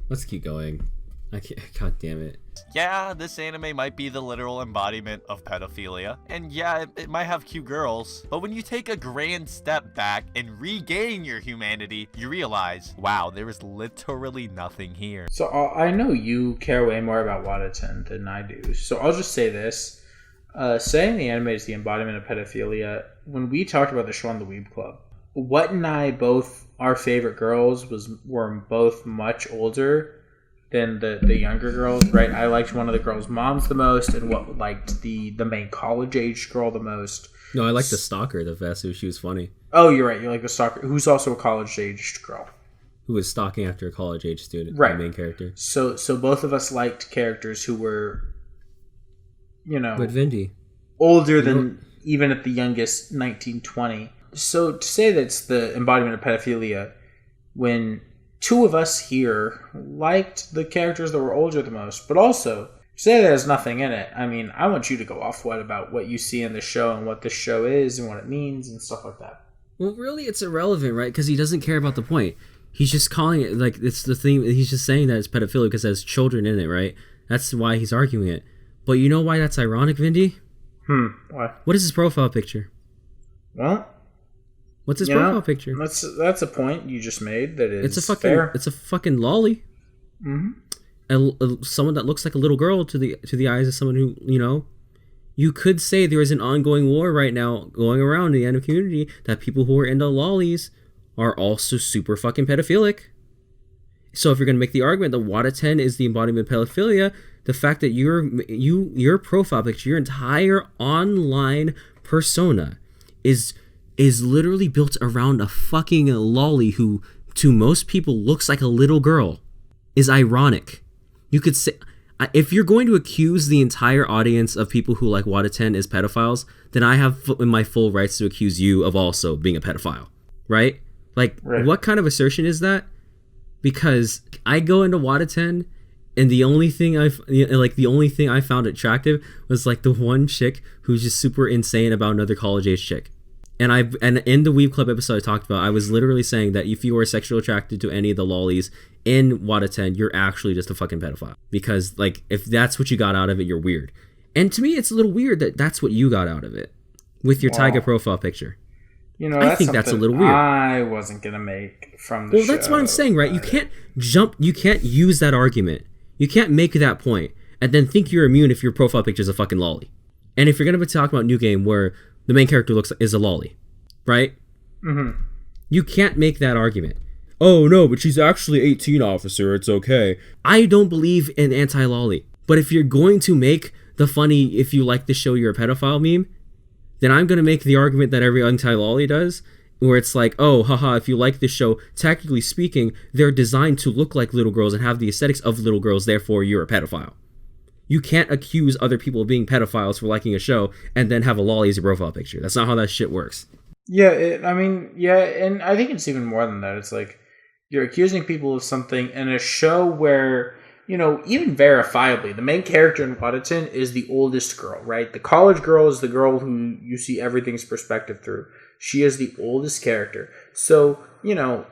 Let's keep going. I can't. God damn it. Yeah, this anime might be the literal embodiment of pedophilia, and yeah, it might have cute girls, but when you take a grand step back and regain your humanity, you realize, wow, there is literally nothing here. So I know you care way more about WattheWut than I do, so I'll just say this. Saying the anime is the embodiment of pedophilia, when we talked about the show on the Weeb Club, What and I both, our favorite girls were both much older than the younger girls, right? I liked one of the girls' moms the most, and What liked the main college-aged girl the most. No, I liked the stalker the best. She was funny. Oh, you're right. You like the stalker, who's also a college-aged girl. Who was stalking after a college-aged student, right? The main character. So both of us liked characters who were, But Vindy. Older than even at the youngest 19, 20. So to say that's the embodiment of pedophilia, when two of us here liked the characters that were older the most, but also say there's nothing in it. I mean, I want you to go off about what you see in the show and what the show is and what it means and stuff like that. Well, really, it's irrelevant, right? Because he doesn't care about the point. He's just calling it, it's the thing, he's just saying that it's pedophilia because it has children in it, right? That's why he's arguing it. But you know why that's ironic, Vindy? Why? What is his profile picture? Well, What's his profile picture? That's a point you just made. That is fair. It's a fucking lolly. Mm-hmm. Someone that looks like a little girl to the eyes of someone who, you know, you could say there is an ongoing war right now going around in the anime community that people who are into lollies are also super fucking pedophilic. So if you're going to make the argument that WattheWut is the embodiment of pedophilia, the fact that your profile picture, your entire online persona is literally built around a fucking lolly who to most people looks like a little girl is ironic. You could say, if you're going to accuse the entire audience of people who like WattheWut as pedophiles, then I have my full rights to accuse you of also being a pedophile, right? Like, What kind of assertion is that? Because I go into WattheWut, and the only thing I found attractive was like the one chick who's just super insane about another college age chick. And in the Weeb Club episode I talked about, I was literally saying that if you are sexually attracted to any of the lollies in WattheWut, you're actually just a fucking pedophile. Because like if that's what you got out of it, you're weird. And to me, it's a little weird that that's what you got out of it with your Taiga profile picture. You know, I think that's a little weird. I wasn't gonna make from the show. Well, that's what I'm saying, right? You can't use that argument. You can't make that point and then think you're immune if your profile picture is a fucking lolly. And if you're gonna be talking about New Game where the main character is a lolly, right? Mm-hmm. You can't make that argument. Oh no, but she's actually 18, officer. It's okay. I don't believe in anti-lolly. But if you're going to make the funny, if you like the show, you're a pedophile meme, then I'm going to make the argument that every anti-lolly does, where it's like, oh, haha, if you like this show, technically speaking, they're designed to look like little girls and have the aesthetics of little girls, therefore you're a pedophile. You can't accuse other people of being pedophiles for liking a show and then have a lolly as your profile picture. That's not how that shit works. Yeah, and I think it's even more than that. It's like, you're accusing people of something in a show where, you know, even verifiably, the main character in WattheWut is the oldest girl, right? The college girl is the girl who you see everything's perspective through. She is the oldest character. So, you know,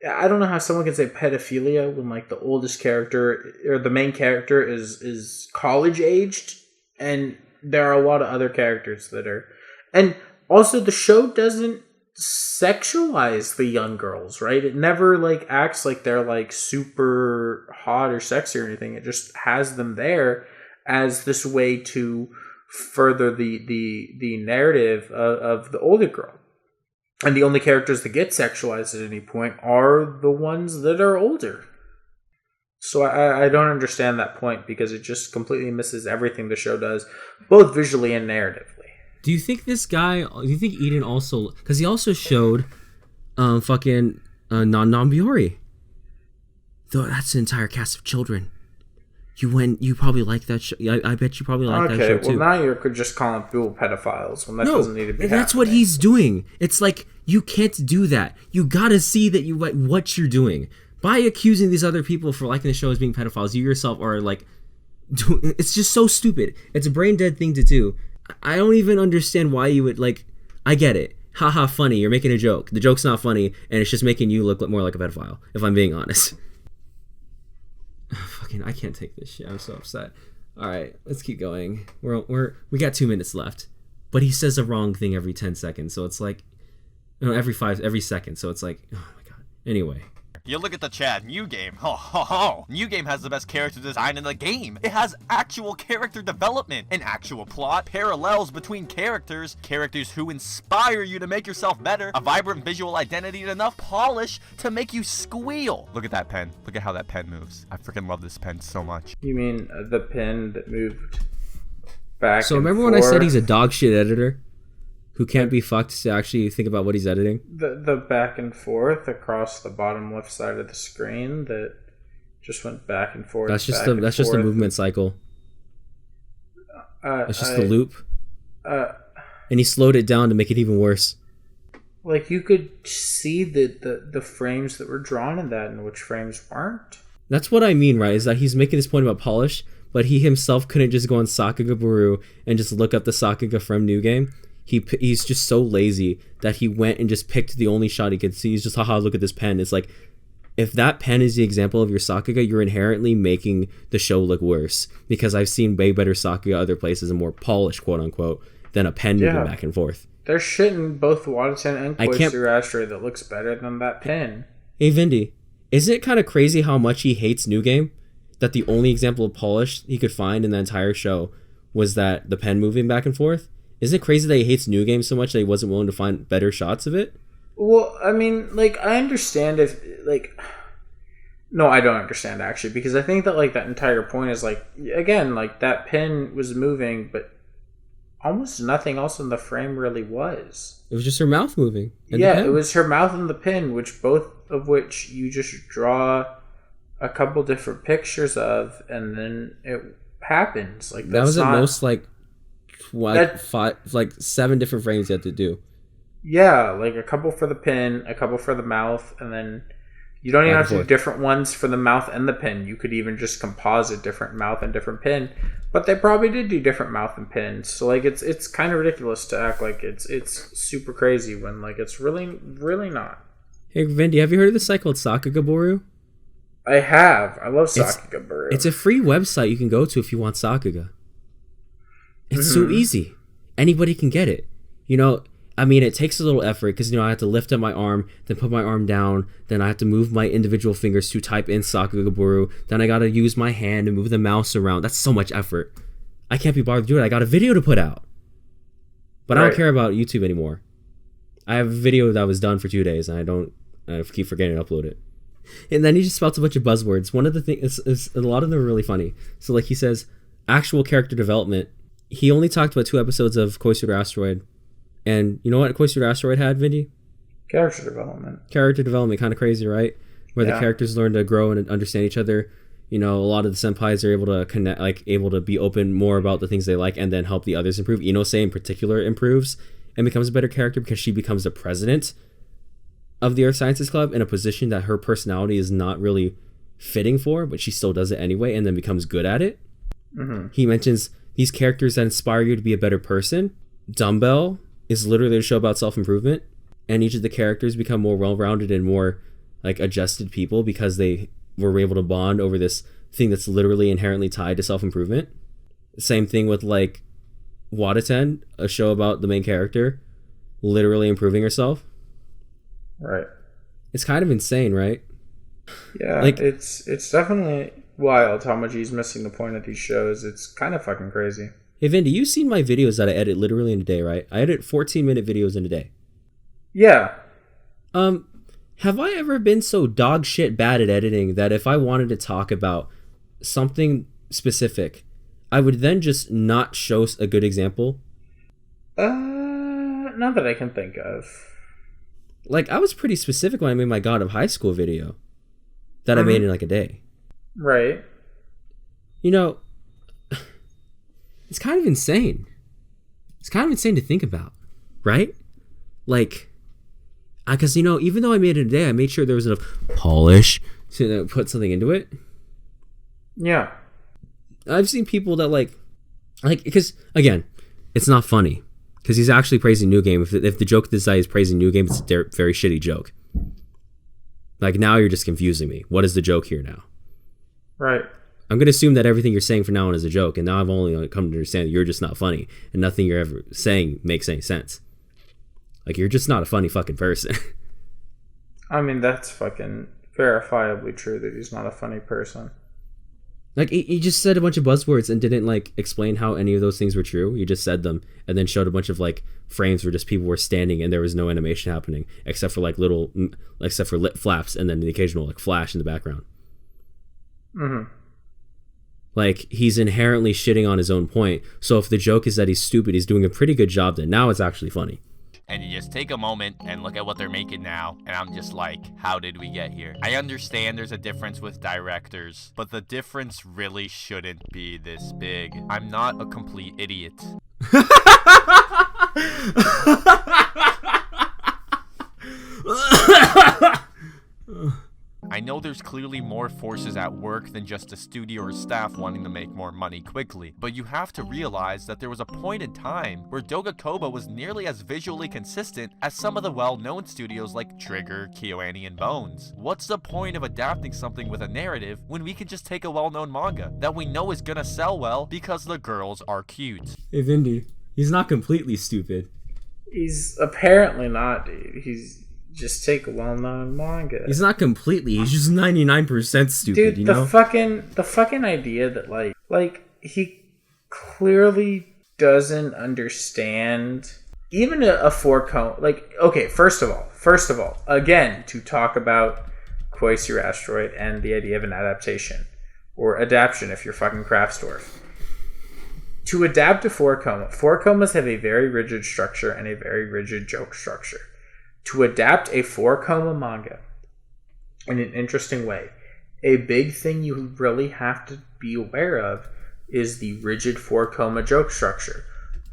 I don't know how someone can say pedophilia when, like, the oldest character, or the main character is college-aged, and there are a lot of other characters that are... And also, the show doesn't sexualize the young girls, right? It never like acts like they're like super hot or sexy or anything. It just has them there as this way to further the narrative of the older girl. And the only characters that get sexualized at any point are the ones that are older. So I don't understand that point because it just completely misses everything the show does, both visually and narratively. Do you think Eden also, because he also showed fucking Non-Biori. Though that's an entire cast of children. You probably like that show. I bet you probably like that show too. Okay, well now you're just calling people pedophiles when that doesn't need to be that's happening. What he's doing. It's like, you can't do that. You gotta see that you like what you're doing. By accusing these other people for liking the show as being pedophiles, you yourself are like, it's just so stupid. It's a brain dead thing to do. I don't even understand why you would, like, I get it. Haha, funny. You're making a joke. The joke's not funny, and it's just making you look more like a pedophile, if I'm being honest. Fucking, I can't take this shit. I'm so upset. All right, let's keep going. We got 2 minutes left, but he says the wrong thing every 10 seconds, so it's like, you know, every second, so it's like, oh my god. Anyway. You look at the chat, New Game. Ho ho ho! New Game has the best character design in the game. It has actual character development, an actual plot, parallels between characters who inspire you to make yourself better, a vibrant visual identity, and enough polish to make you squeal. Look at that pen. Look at how that pen moves. I freaking love this pen so much. You mean the pen that moved back? So remember when I said he's a dog shit editor? Who can't be fucked to actually think about what he's editing? The back and forth across the bottom left side of the screen that just went back and forth. That's just a movement cycle. That's just the loop. And he slowed it down to make it even worse. Like you could see the frames that were drawn in that and which frames weren't. That's what I mean, right? Is that he's making this point about polish, but he himself couldn't just go on Sakuga Baru and just look up the Sakuga from New Game. He's just so lazy that he went and just picked the only shot he could see. He's just, haha, look at this pen. It's like, if that pen is the example of your Sakuga, you're inherently making the show look worse. Because I've seen way better Sakuga other places and more polished, quote unquote, than a pen moving back and forth. there's shit in both WattheWut and I can't- Koisuru Asteroid that looks better than that pin. Hey, Vindy, isn't it kind of crazy how much he hates New Game? That the only example of polish he could find in the entire show was that the pen moving back and forth? Isn't it crazy that he hates New Game so much that he wasn't willing to find better shots of it? Well, I mean, like, I understand if, like... No, I don't understand, actually, because I think that, like, that entire point is, like, again, like, that pin was moving, but almost nothing else in the frame really was. It was just her mouth moving. Yeah, it was her mouth and the pin, which both of which you just draw a couple different pictures of, and then it happens. Like, that was not, at most, like 7 different frames you had to do. Yeah, like a couple for the pin, a couple for the mouth, and then you don't even have to do different ones for the mouth and the pin. You could even just composite different mouth and different pin. But they probably did do different mouth and pins. So like it's kind of ridiculous to act like it's super crazy when like it's really not. Hey Vindy, have you heard of this site called Sakugaboru? I have. I love Sakugaboru. It's a free website you can go to if you want Sakuga. It's so easy. Anybody can get it. You know, I mean, it takes a little effort because, you know, I have to lift up my arm, then put my arm down, then I have to move my individual fingers to type in Sakugaboru, then I got to use my hand to move the mouse around. That's so much effort. I can't be bothered to do it. I got a video to put out. But I don't care about YouTube anymore. I have a video that was done for 2 days, and I keep forgetting to upload it. And then he just spouts a bunch of buzzwords. One of the things is a lot of them are really funny. So, like, he says, actual character development. He only talked about 2 episodes of Koisuru Asteroid. And you know what Koisuru Asteroid had, Vindy? Character development. Character development, kind of crazy, right? Where the characters learn to grow and understand each other. You know, a lot of the senpais are able to connect, like, able to be open more about the things they like and then help the others improve. Inose in particular improves and becomes a better character because she becomes the president of the Earth Sciences Club in a position that her personality is not really fitting for, but she still does it anyway and then becomes good at it. Mm-hmm. He mentions these characters that inspire you to be a better person. Dumbbell is literally a show about self-improvement, and each of the characters become more well-rounded and more like adjusted people because they were able to bond over this thing that's literally inherently tied to self-improvement. Same thing with like WattheWut, a show about the main character literally improving herself. Right. It's kind of insane, right? Yeah, like, it's definitely wild how much he's missing the point of these shows. It's kind of fucking crazy. Hey, Vindy, you've seen my videos that I edit literally in a day, right? I edit 14-minute videos in a day. Yeah. Have I ever been so dog shit bad at editing that if I wanted to talk about something specific, I would then just not show a good example? Not that I can think of. Like, I was pretty specific when I made my God of High School video that I made in like a day. Right. You know, it's kind of insane. It's kind of insane to think about, right? Like, because, you know, even though I made it in a day, I made sure there was enough polish to put something into it. Yeah. I've seen people that like, because, again, it's not funny. Because he's actually praising New Game. If the joke this guy is praising New Game, it's a very shitty joke. Like, now you're just confusing me. What is the joke here now? Right. I'm going to assume that everything you're saying from now on is a joke, and now I've only come to understand that you're just not funny, and nothing you're ever saying makes any sense. Like, you're just not a funny fucking person. I mean, that's fucking verifiably true that he's not a funny person. Like, he just said a bunch of buzzwords and didn't, like, explain how any of those things were true. He just said them and then showed a bunch of, like, frames where just people were standing and there was no animation happening except for, like, except for lip flaps and then the occasional, like, flash in the background. Mm-hmm. Like, he's inherently shitting on his own point. So if the joke is that he's stupid, he's doing a pretty good job then. Now it's actually funny. And you just take a moment and look at what they're making now, and I'm just like, how did we get here? I understand there's a difference with directors, but the difference really shouldn't be this big. I'm not a complete idiot. I know there's clearly more forces at work than just a studio or staff wanting to make more money quickly, but you have to realize that there was a point in time where Doga Kobo was nearly as visually consistent as some of the well-known studios like Trigger, KyoAni, and Bones. What's the point of adapting something with a narrative when we can just take a well-known manga that we know is gonna sell well because the girls are cute? Hey Vindy, he's not completely stupid. He's apparently not, dude. He's just take a well-known manga. He's not completely. He's just 99% stupid. Dude, you know, the fucking idea that like he clearly doesn't understand even a 4-coma. Like, okay, first of all, again, to talk about Koisuru Asteroid and the idea of an adaptation or adaption if you're fucking Kraftsdorf. To adapt to 4-coma, 4-comas have a very rigid structure and a very rigid joke structure. To adapt a 4-coma manga in an interesting way, a big thing you really have to be aware of is the rigid 4-coma joke structure.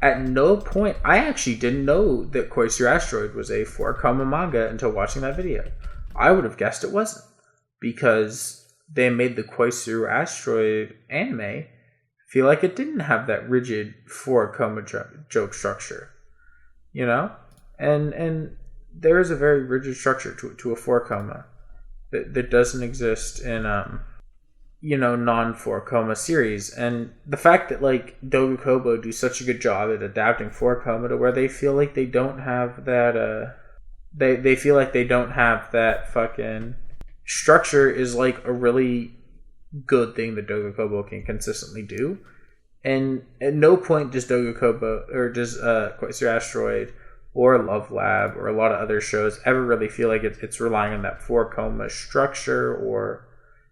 At no point, I actually didn't know that Koisuru Asteroid was a 4-coma manga until watching that video. I would have guessed it wasn't, because they made the Koisuru Asteroid anime feel like it didn't have that rigid 4-coma joke structure, you know? And there is a very rigid structure to a 4-coma that doesn't exist in non 4-coma series. And the fact that like Doga Kobo do such a good job at adapting 4-coma to where they feel like they don't have that they feel like they don't have that fucking structure is like a really good thing that Doga Kobo can consistently do. And at no point does Doga Kobo or does Koisuru Asteroid or Love Lab or a lot of other shows ever really feel like it's relying on that 4-coma structure or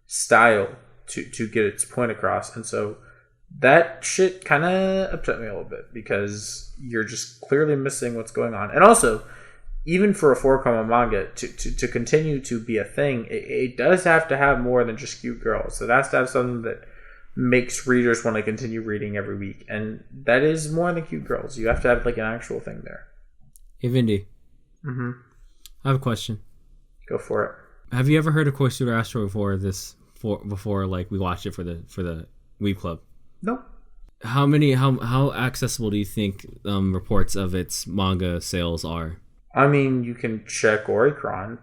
style to get its point across. And so that shit kind of upset me a little bit, because you're just clearly missing what's going on. And also, even for a 4-coma manga to continue to be a thing, it does have to have more than just cute girls. So it has to have something that makes readers want to continue reading every week, and that is more than cute girls. You have to have like an actual thing there. Hey, Vindy. Mm-hmm. I have a question. Go for it. Have you ever heard of Koisuru Asteroid before like we watched it for the Weeb Club? Nope. How accessible do you think reports of its manga sales are? I mean, you can check Oricron.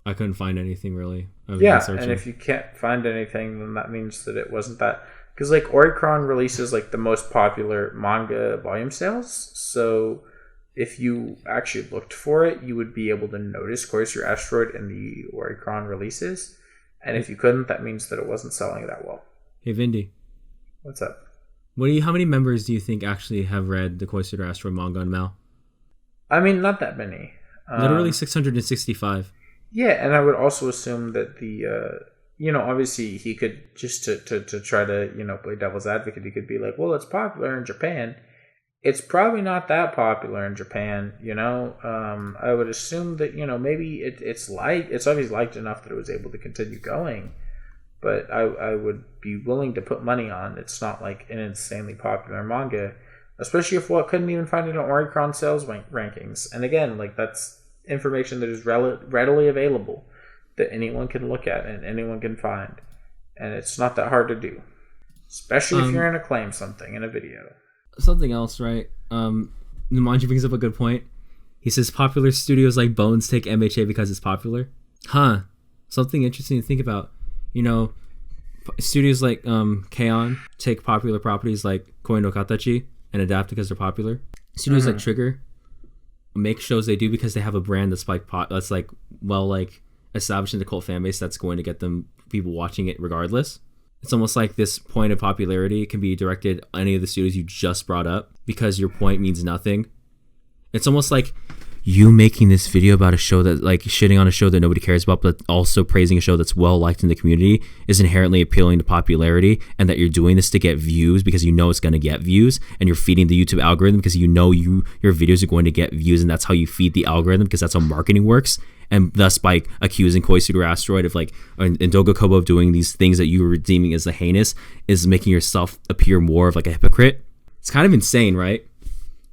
I couldn't find anything really. Yeah, and if you can't find anything, then that means that it wasn't that. Because like Oricron releases like the most popular manga volume sales, so if you actually looked for it, you would be able to notice Koisuru Asteroid in the Oricron releases. And if you couldn't, that means that it wasn't selling that well. Hey, Vindy. What's up? How many members do you think actually have read the Koisuru Asteroid manga on Mal? I mean, not that many. Literally 665. Yeah, and I would also assume that the, obviously he could, just to try to, play devil's advocate, he could be like, well, it's popular in Japan. It's probably not that popular in Japan, I would assume that, maybe it's obviously liked enough that it was able to continue going. But I would be willing to put money on it's not like an insanely popular manga, especially if couldn't even find it on Oricron sales rankings. And again, like that's information that is readily available that anyone can look at and anyone can find. And it's not that hard to do, especially if you're going to claim something in a video. Something else, right? Numanji brings up a good point. He says popular studios like Bones take MHA because it's popular. Huh. Something interesting to think about. Studios like K-On! Take popular properties like Koi no Katachi and adapt because they're popular. Studios like Trigger make shows they do because they have a brand that's like established in the cult fan base that's going to get them people watching it regardless. It's almost like this point of popularity can be directed at any of the studios you just brought up because your point means nothing. It's almost like you making this video about a show that like shitting on a show that nobody cares about, but also praising a show that's well liked in the community is inherently appealing to popularity, and that you're doing this to get views because you know it's going to get views, and you're feeding the YouTube algorithm because you know your videos are going to get views, and that's how you feed the algorithm because that's how marketing works. And thus, by accusing Koisuru Asteroid of and Doga Kobo of doing these things that you were deeming as the heinous is making yourself appear more of like a hypocrite. It's kind of insane, right?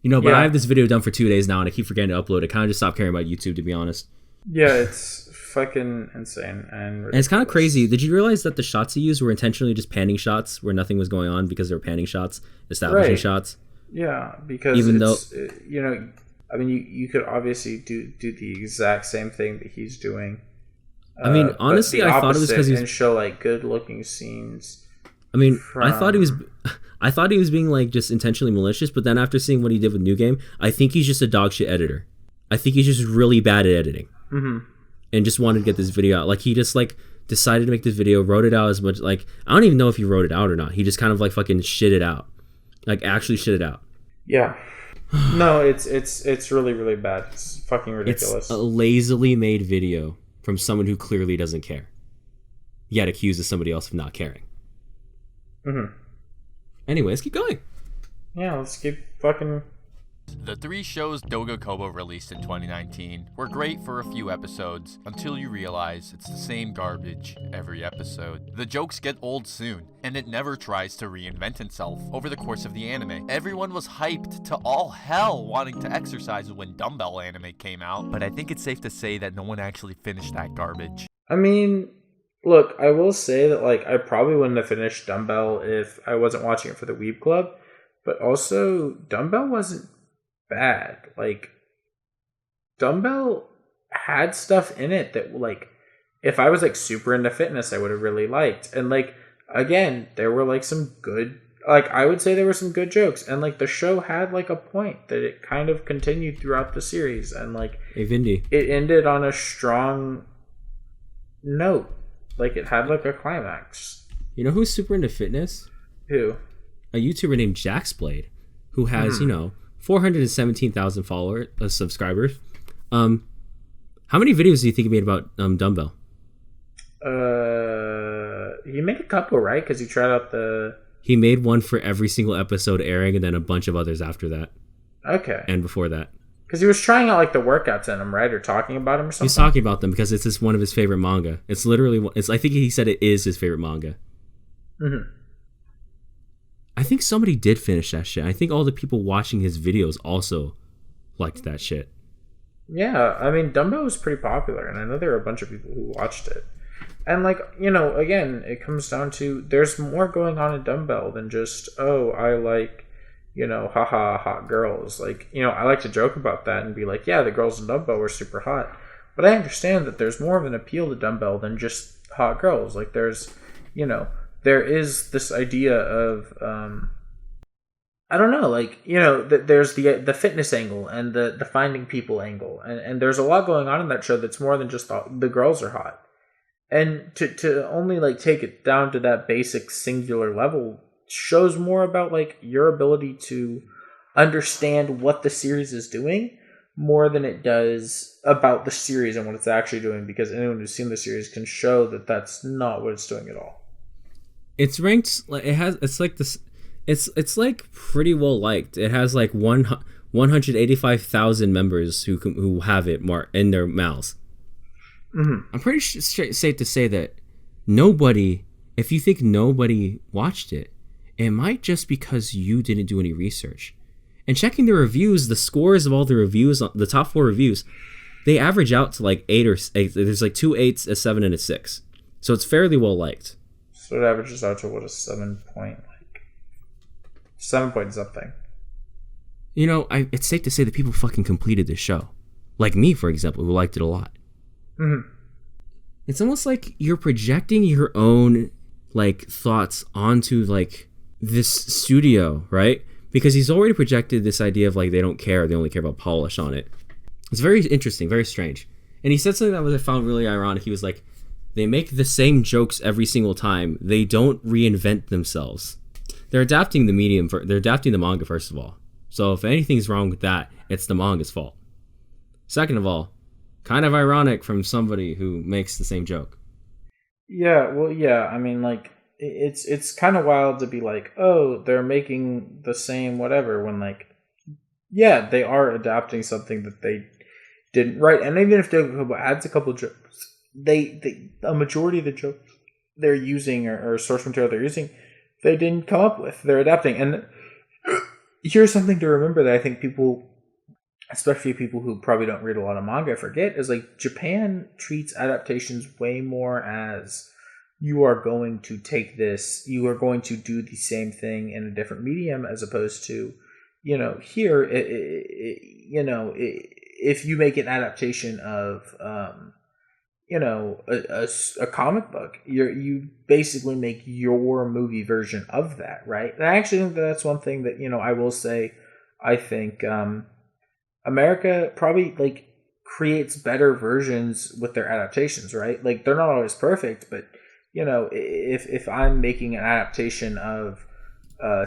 But yeah. I have this video done for 2 days now, and I keep forgetting to upload it. Kind of just stopped caring about YouTube, to be honest. Yeah, it's fucking insane and it's kind of crazy. Did you realize that the shots he used were intentionally just panning shots where nothing was going on because they were panning shots, establishing shots? Yeah, because you could obviously do the exact same thing that he's doing. Honestly, I thought it was because he was and show like good looking scenes. I thought he was. I thought he was being like just intentionally malicious, but then after seeing what he did with New Game, I think he's just a dog shit editor. I think he's just really bad at editing, and just wanted to get this video out. Like he just like decided to make this video, wrote it out as much. Like I don't even know if he wrote it out or not. He just kind of like fucking shit it out, like actually shit it out. Yeah. No, it's really, really bad. It's fucking ridiculous. It's a lazily made video from someone who clearly doesn't care, yet accuses somebody else of not caring. Anyway, let's keep going. Yeah, let's keep fucking... The 3 shows Doga Kobo released in 2019 were great for a few episodes until you realize it's the same garbage every episode. The jokes get old soon, and it never tries to reinvent itself over the course of the anime. Everyone was hyped to all hell wanting to exercise when Dumbbell anime came out, but I think it's safe to say that no one actually finished that garbage. I mean, look, I will say that like I probably wouldn't have finished Dumbbell if I wasn't watching it for the Weeb Club, but also Dumbbell wasn't bad. Like Dumbbell had stuff in it that like if I was like super into fitness I would have really liked. And like again, there were like some good, like I would say there were some good jokes, and like the show had like a point that it kind of continued throughout the series, and like Hey Vindy, it ended on a strong note. Like it had like a climax. you know who's super into fitness? Who? A YouTuber named Jaxblade, who has 417,000 followers, subscribers. How many videos do you think he made about Dumbbell? He made a couple, right? Because he tried out the... He made one for every single episode airing, and then a bunch of others after that. Okay. And before that. Because he was trying out like the workouts in them, right? Or talking about them or something? He's talking about them because it's just one of his favorite manga. It's literally... I think he said it is his favorite manga. I think somebody did finish that shit. I think all the people watching his videos also liked that shit. Yeah, I mean, Dumbbell was pretty popular, and I know there are a bunch of people who watched it. And, like, you know, again, it comes down to there's more going on in Dumbbell than just, oh, I like, you know, haha, hot girls. Like, you know, I like to joke about that and be like, yeah, the girls in Dumbbell were super hot. But I understand that there's more of an appeal to Dumbbell than just hot girls. Like, there's, you know, there is this idea of, I don't know, like, you know, there's the fitness angle and the finding people angle. And there's a lot going on in that show that's more than just the girls are hot. And to only, like, take it down to that basic singular level shows more about, like, your ability to understand what the series is doing more than it does about the series and what it's actually doing, because anyone who's seen the series can show that that's not what it's doing at all. It's ranked, it's like this, it's like pretty well liked. It has like 185,000 members who have it in their mouths. I'm pretty safe to say that nobody, if you think nobody watched it, it might just because you didn't do any research. And checking the reviews, the scores of all the reviews, the top 4 reviews, they average out to like 8 or 8. There's like 2 8s, a 7, and a 6. So it's fairly well liked. So it averages out to what, a 7 point, like 7 point something. You know, it's safe to say that people fucking completed this show, like me, for example, who liked it a lot. It's almost like you're projecting your own like thoughts onto like this studio, right? Because he's already projected this idea of like they don't care, they only care about polish on it. It's very interesting, very strange. And he said something that I found really ironic. He was like, they make the same jokes every single time. They don't reinvent themselves. They're adapting the medium. They're adapting the manga, first of all. So if anything's wrong with that, it's the manga's fault. Second of all, kind of ironic from somebody who makes the same joke. Yeah, well, yeah. I mean, like, it's kind of wild to be like, oh, they're making the same whatever, when, like, yeah, they are adapting something that they didn't write. And even if Doga Kobo adds a couple jokes, a majority of the jokes they're using or source material they're using, they didn't come up with. They're adapting. And here's something to remember that I think people, especially people who probably don't read a lot of manga, forget, is like Japan treats adaptations way more as you are going to take this, you are going to do the same thing in a different medium, as opposed to, you know, here, if you make an adaptation of, a comic book. You basically make your movie version of that, right? And I actually think that's one thing that, I will say, I think America probably like creates better versions with their adaptations, right? Like they're not always perfect, but if I'm making an adaptation of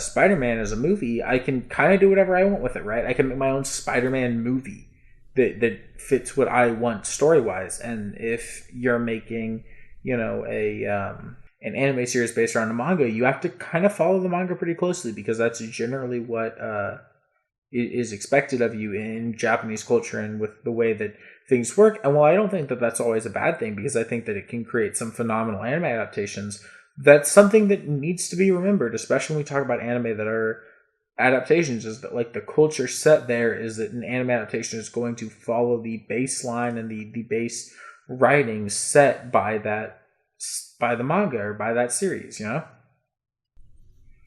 Spider-Man as a movie, I can kind of do whatever I want with it, right? I can make my own Spider-Man movie that fits what I want story-wise. And if you're making, an anime series based around a manga, you have to kind of follow the manga pretty closely because that's generally what is expected of you in Japanese culture and with the way that things work. And while I don't think that that's always a bad thing, because I think that it can create some phenomenal anime adaptations, that's something that needs to be remembered, especially when we talk about anime that are adaptations, is that like the culture set there is that an anime adaptation is going to follow the baseline and the base writing set by the manga or by that series,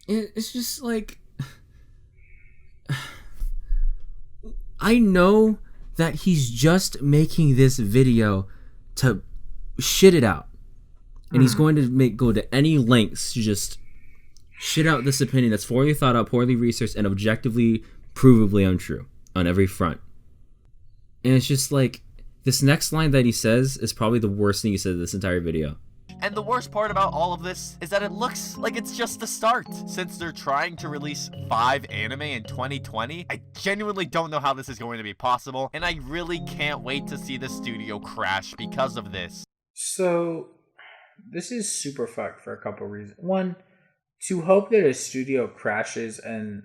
It's just like, I know that he's just making this video to shit it out. And he's going to go to any lengths to just shit out this opinion that's poorly thought out, poorly researched, and objectively, provably untrue on every front. And it's just like, this next line that he says is probably the worst thing he said in this entire video. And the worst part about all of this is that it looks like it's just the start. Since they're trying to release 5 anime in 2020, I genuinely don't know how this is going to be possible, and I really can't wait to see the studio crash because of this. So, this is super fucked for a couple reasons. One, to hope that a studio crashes and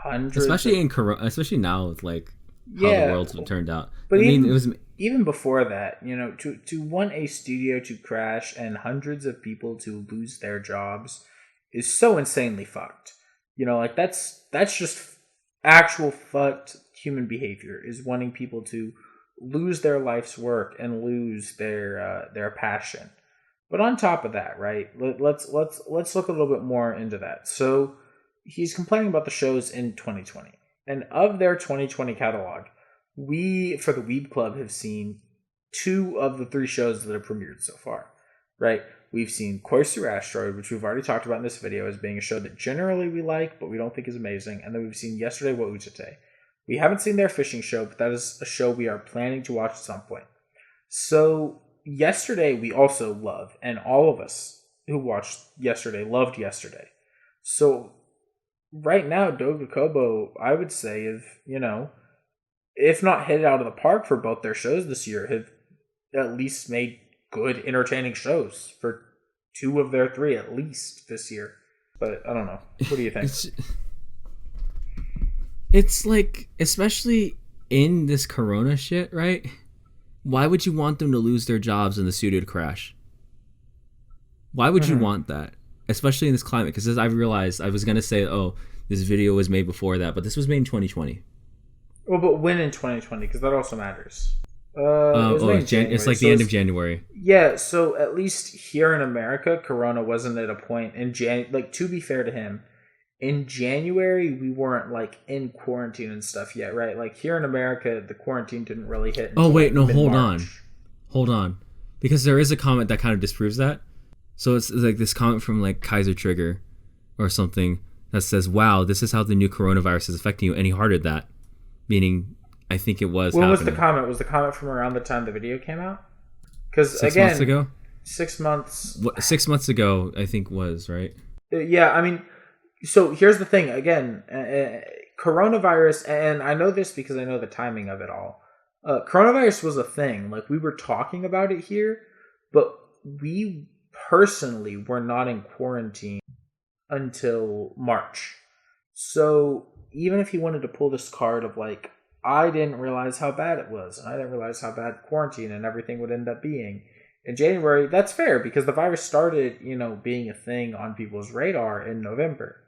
hundreds, especially now with like how the world's turned out. But even before that, to want a studio to crash and hundreds of people to lose their jobs is so insanely fucked. Like that's just actual fucked human behavior, is wanting people to lose their life's work and lose their passion. But on top of that, right, let's look a little bit more into that. So he's complaining about the shows in 2020. And of their 2020 catalog, we, for the Weeb Club, have seen 2 of the 3 shows that have premiered so far, right? We've seen Koisuru Asteroid, which we've already talked about in this video as being a show that generally we like, but we don't think is amazing. And then we've seen Yesterday What Ujite. We haven't seen their fishing show, but that is a show we are planning to watch at some point. So Yesterday we also love, and all of us who watched Yesterday loved Yesterday. So right now, Doga Kobo, I would say, if not hit it out of the park for both their shows this year, have at least made good, entertaining shows for 2 of their 3 at least this year. But I don't know. What do you think? It's like, especially in this Corona shit, right? Why would you want them to lose their jobs and the studio to crash? Why would you want that? Especially in this climate, because as I've realized, I was going to say, this video was made before that, but this was made in 2020. Well, but when in 2020? Because that also matters. It's like the end of January. Yeah, so at least here in America, Corona wasn't at a point in to be fair to him, in January we weren't like in quarantine and stuff yet, right? Like here in America, the quarantine didn't really hit. Hold on, because there is a comment that kind of disproves that. So it's like this comment from like Kaiser Trigger or something that says, "Wow, this is how the new coronavirus is affecting you," and he hearted that, meaning I think it was. When happening. was the comment? Was the comment from around the time the video came out? Because 6 months ago. 6 months. 6 months ago, I think was right. Yeah, I mean, so here's the thing. Again, coronavirus, and I know this because I know the timing of it all. Coronavirus was a thing. Like, we were talking about it here, but we personally were not in quarantine until March. So even if he wanted to pull this card of like, I didn't realize how bad it was, and I didn't realize how bad quarantine and everything would end up being in January, that's fair because the virus started, being a thing on people's radar in November.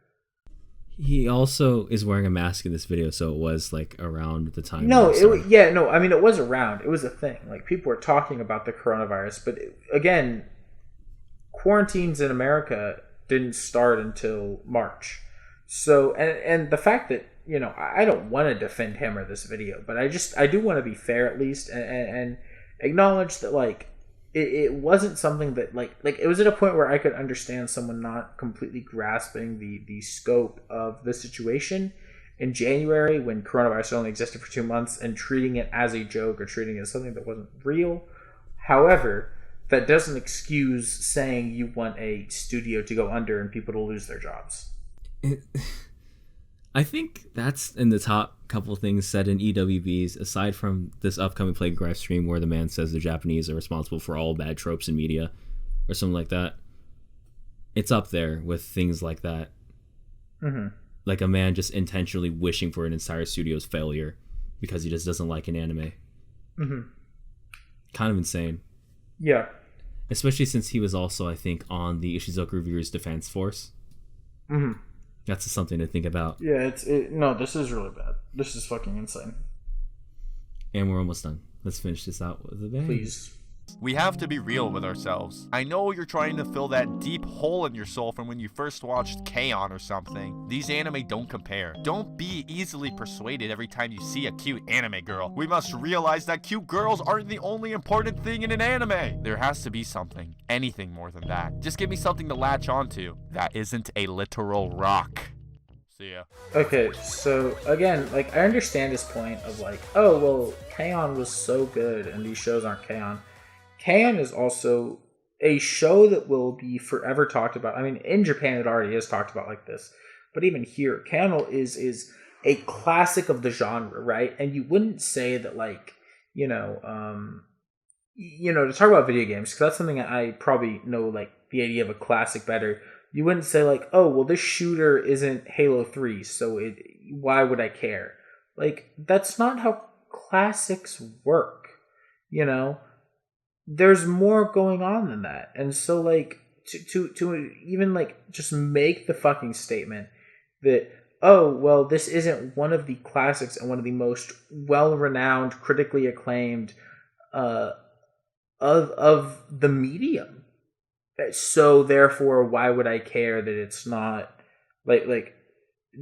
He also is wearing a mask in this video, so it was like around the time. I mean, it was around. It was a thing. Like, people were talking about the coronavirus, but again, quarantines in America didn't start until March. So, and the fact that, I don't want to defend him or this video, but I do want to be fair at least and acknowledge that, like, it wasn't something that like it was at a point where I could understand someone not completely grasping the scope of the situation in January when coronavirus only existed for 2 months and treating it as a joke or treating it as something that wasn't real. However, that doesn't excuse saying you want a studio to go under and people to lose their jobs. I think that's in the top couple things said in EWBs, aside from this upcoming Plague Graph stream where the man says the Japanese are responsible for all bad tropes in media or something like that. It's up there with things like that. Mm-hmm. Like a man just intentionally wishing for an entire studio's failure because he just doesn't like an anime. Mm-hmm. Kind of insane. Yeah. Especially since he was also, I think, on the Ishizoku Reviewers Defense Force. Mm-hmm. That's something to think about. Yeah, no, this is really bad. This is fucking insane. And we're almost done. Let's finish this out with a bang. Please. We have to be real with ourselves. I know you're trying to fill that deep hole in your soul from when you first watched K-On! Or something. These anime don't compare. Don't be easily persuaded every time you see a cute anime girl. We must realize that cute girls aren't the only important thing in an anime. There has to be something, anything more than that. Just give me something to latch onto that isn't a literal rock. See ya. Okay, so again, like I understand his point of like, oh well, K-On! Was so good and these shows aren't K-On! K-On! Is also a show that will be forever talked about. I mean, in Japan it already is talked about like this, but even here, K-On! is a classic of the genre, right? And you wouldn't say that like, to talk about video games, because that's something I probably know like the idea of a classic better. You wouldn't say like, oh well, this shooter isn't Halo 3, so why would I care? Like that's not how classics work, There's more going on than that. And so like to even like just make the fucking statement that, oh well, this isn't one of the classics and one of the most well-renowned, critically acclaimed of the medium. So therefore why would I care that it's not like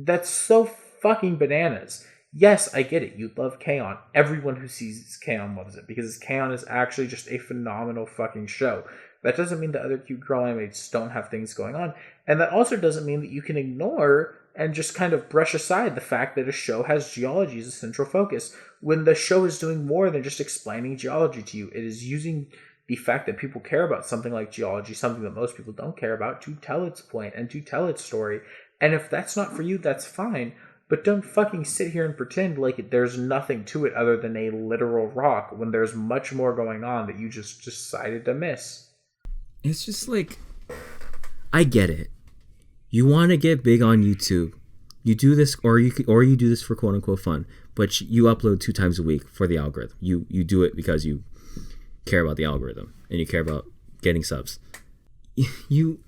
that's so fucking bananas. Yes, I get it. You love K-On! Everyone who sees K-On! Loves it because K-On! Is actually just a phenomenal fucking show. That doesn't mean that other cute girl animes don't have things going on. And that also doesn't mean that you can ignore and just kind of brush aside the fact that a show has geology as a central focus when the show is doing more than just explaining geology to you. It is using the fact that people care about something like geology, something that most people don't care about, to tell its point and to tell its story. And if that's not for you, that's fine. But don't fucking sit here and pretend like there's nothing to it other than a literal rock when there's much more going on that you just decided to miss. It's just like, I get it. You want to get big on YouTube. You do this, or you do this for quote unquote fun, but you upload 2 times a week for the algorithm. You do it because you care about the algorithm and you care about getting subs. You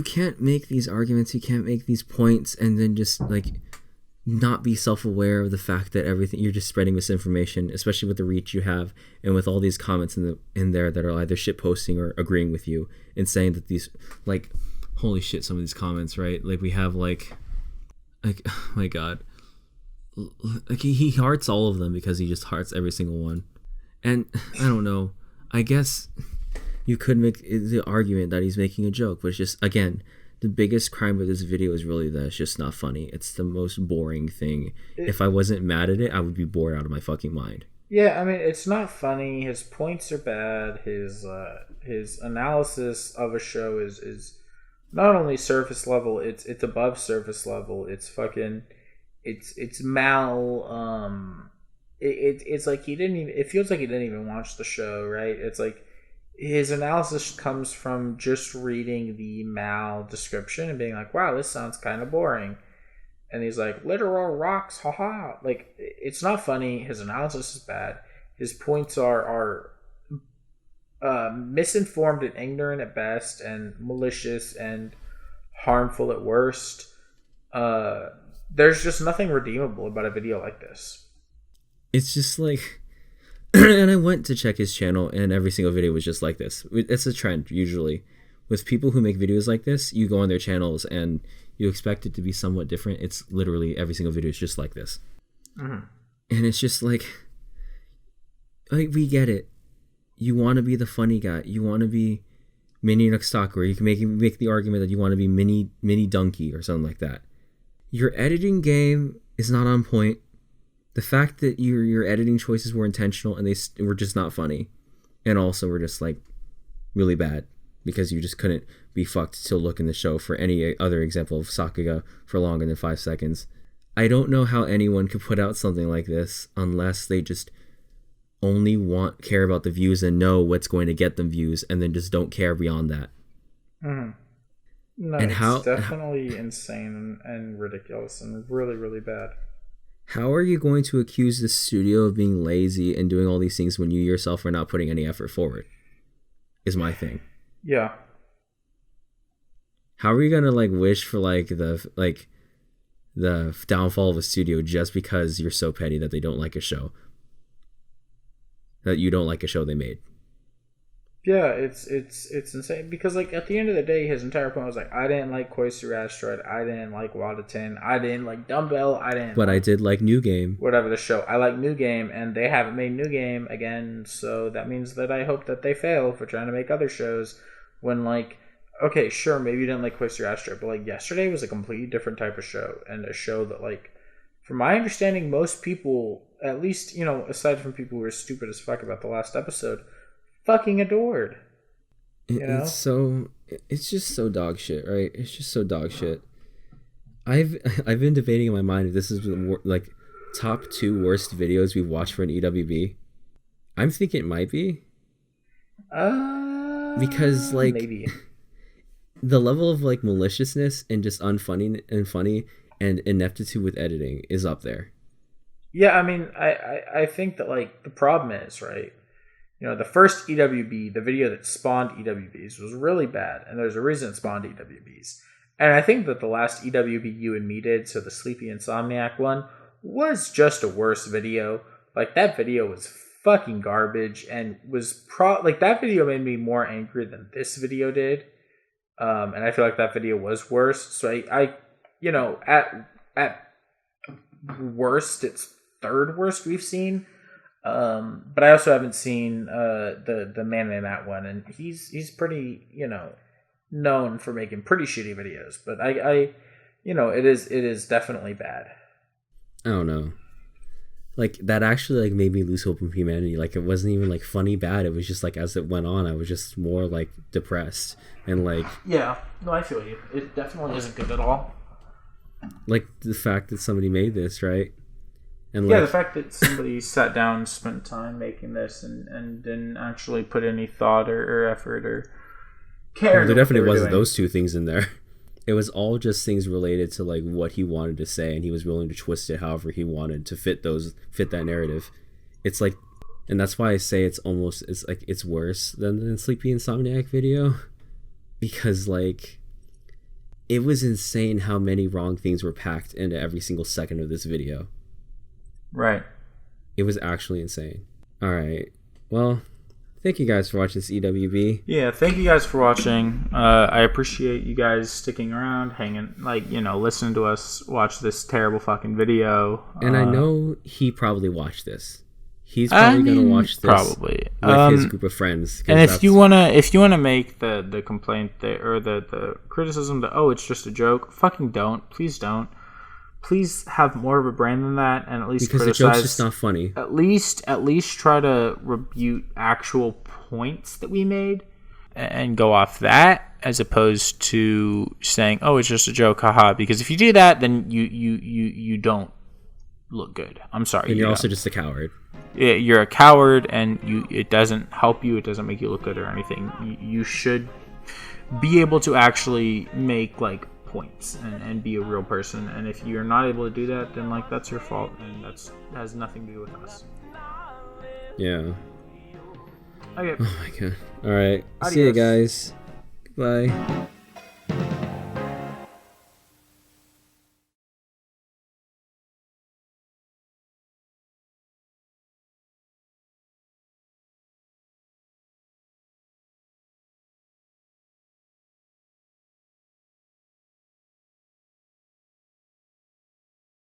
can't make these arguments. You can't make these points and then just like not be self-aware of the fact that everything you're just spreading misinformation, especially with the reach you have and with all these comments in there that are either shit posting or agreeing with you and saying that these, like, holy shit, some of these comments, right? Like we have like oh my god, like he hearts all of them because he just hearts every single one. And I don't know, I guess you could make the argument that he's making a joke, but it's just, again, the biggest crime with this video is really that it's just not funny. It's the most boring thing. If I wasn't mad at it, I would be bored out of my fucking mind. Yeah, I mean, it's not funny. His points are bad. His analysis of a show is not only surface level. It's above surface level. It's fucking it's mal. It's like he didn't even. It feels like he didn't even watch the show, right? It's like his analysis comes from just reading the mal description and being like, wow, this sounds kind of boring. And he's like, literal rocks, haha. Like, it's not funny. His analysis is bad. His points are misinformed and ignorant at best and malicious and harmful at worst. There's just nothing redeemable about a video like this. It's just like... And I went to check his channel, and every single video was just like this. It's a trend, usually. With people who make videos like this, you go on their channels, and you expect it to be somewhat different. It's literally every single video is just like this. Mm-hmm. And it's just like, we get it. you want to be the funny guy. You want to be Mini Nuxtalk, or you can make the argument that you want to be Mini Donkey or something like that. Your editing game is not on point. The fact that your editing choices were intentional and they were just not funny, and also were just like really bad because you just couldn't be fucked to look in the show for any other example of Sakuga for longer than 5 seconds. I don't know how anyone could put out something like this unless they just only care about the views and know what's going to get them views, and then just don't care beyond that. Mm-hmm. No, and it's definitely insane and ridiculous and really, really bad. How are you going to accuse the studio of being lazy and doing all these things when you yourself are not putting any effort forward? Is my thing. Yeah. How are you gonna wish for the downfall of a studio just because you're so petty that they don't like a show? That you don't like a show they made? Yeah, it's insane because at the end of the day, his entire point was I didn't like Koisuru Asteroid, I didn't like WattheWut, I didn't like Dumbbell, I didn't. But I did like New Game. Whatever the show, I like New Game, and they haven't made New Game again, so that means that I hope that they fail for trying to make other shows. When okay, sure, maybe you didn't like Koisuru Asteroid, but yesterday was a completely different type of show, and a show that from my understanding, most people, at least aside from people who are stupid as fuck about the last episode, fucking adored. It's just so dog shit, right? It's just so dog shit. I've been debating in my mind if this is top 2 worst videos we've watched for an EWB. I'm thinking it might be. Because maybe the level of maliciousness and just unfunny and funny and ineptitude with editing is up there. Yeah, I mean, I think that the problem is, right, the first EWB, the video that spawned EWBs, was really bad, and there's a reason it spawned EWBs. And I think that the last EWB you and me did, so the Sleepy Insomniac one, was just a worse video. That video was fucking garbage, and was that video made me more angry than this video did. And I feel that video was worse. So I at worst, it's third worst we've seen. But I also haven't seen the Man in That one, and he's pretty known for making pretty shitty videos. But I it is definitely bad. I don't know. That actually made me lose hope in humanity. It wasn't even funny bad. It was just as it went on, I was just more depressed and Yeah, no, I feel you. It definitely isn't good at all. The fact that somebody made this, right? And the fact that somebody sat down, spent time making this, and didn't actually put any thought or effort or care. There definitely wasn't those two things in there. It was all just things related to what he wanted to say, and he was willing to twist it however he wanted to fit that narrative. It's and that's why I say it's worse than the Sleepy Insomniac video, because it was insane how many wrong things were packed into every single second of this video. Right. It was actually insane. All right. Well, thank you guys for watching this EWB. Yeah, thank you guys for watching. I appreciate you guys sticking around, hanging, listening to us watch this terrible fucking video. And I know he probably watched this. He's probably going to watch this probably with his group of friends. And if you wanna make the complaint or the criticism that it's just a joke, fucking don't. Please don't. Please have more of a brand than that, and at least because criticize. The joke's just not funny. At least try to rebuke actual points that we made, and go off that, as opposed to saying, "Oh, it's just a joke, haha." Because if you do that, then you don't look good. I'm sorry. And you're also just a coward. Yeah, you're a coward, and it doesn't help you. It doesn't make you look good or anything. You should be able to actually make points and be a real person, and if you're not able to do that, then that's your fault, and that has nothing to do with us. Yeah. Okay. Oh my god. All right. Adios. See you guys. Goodbye.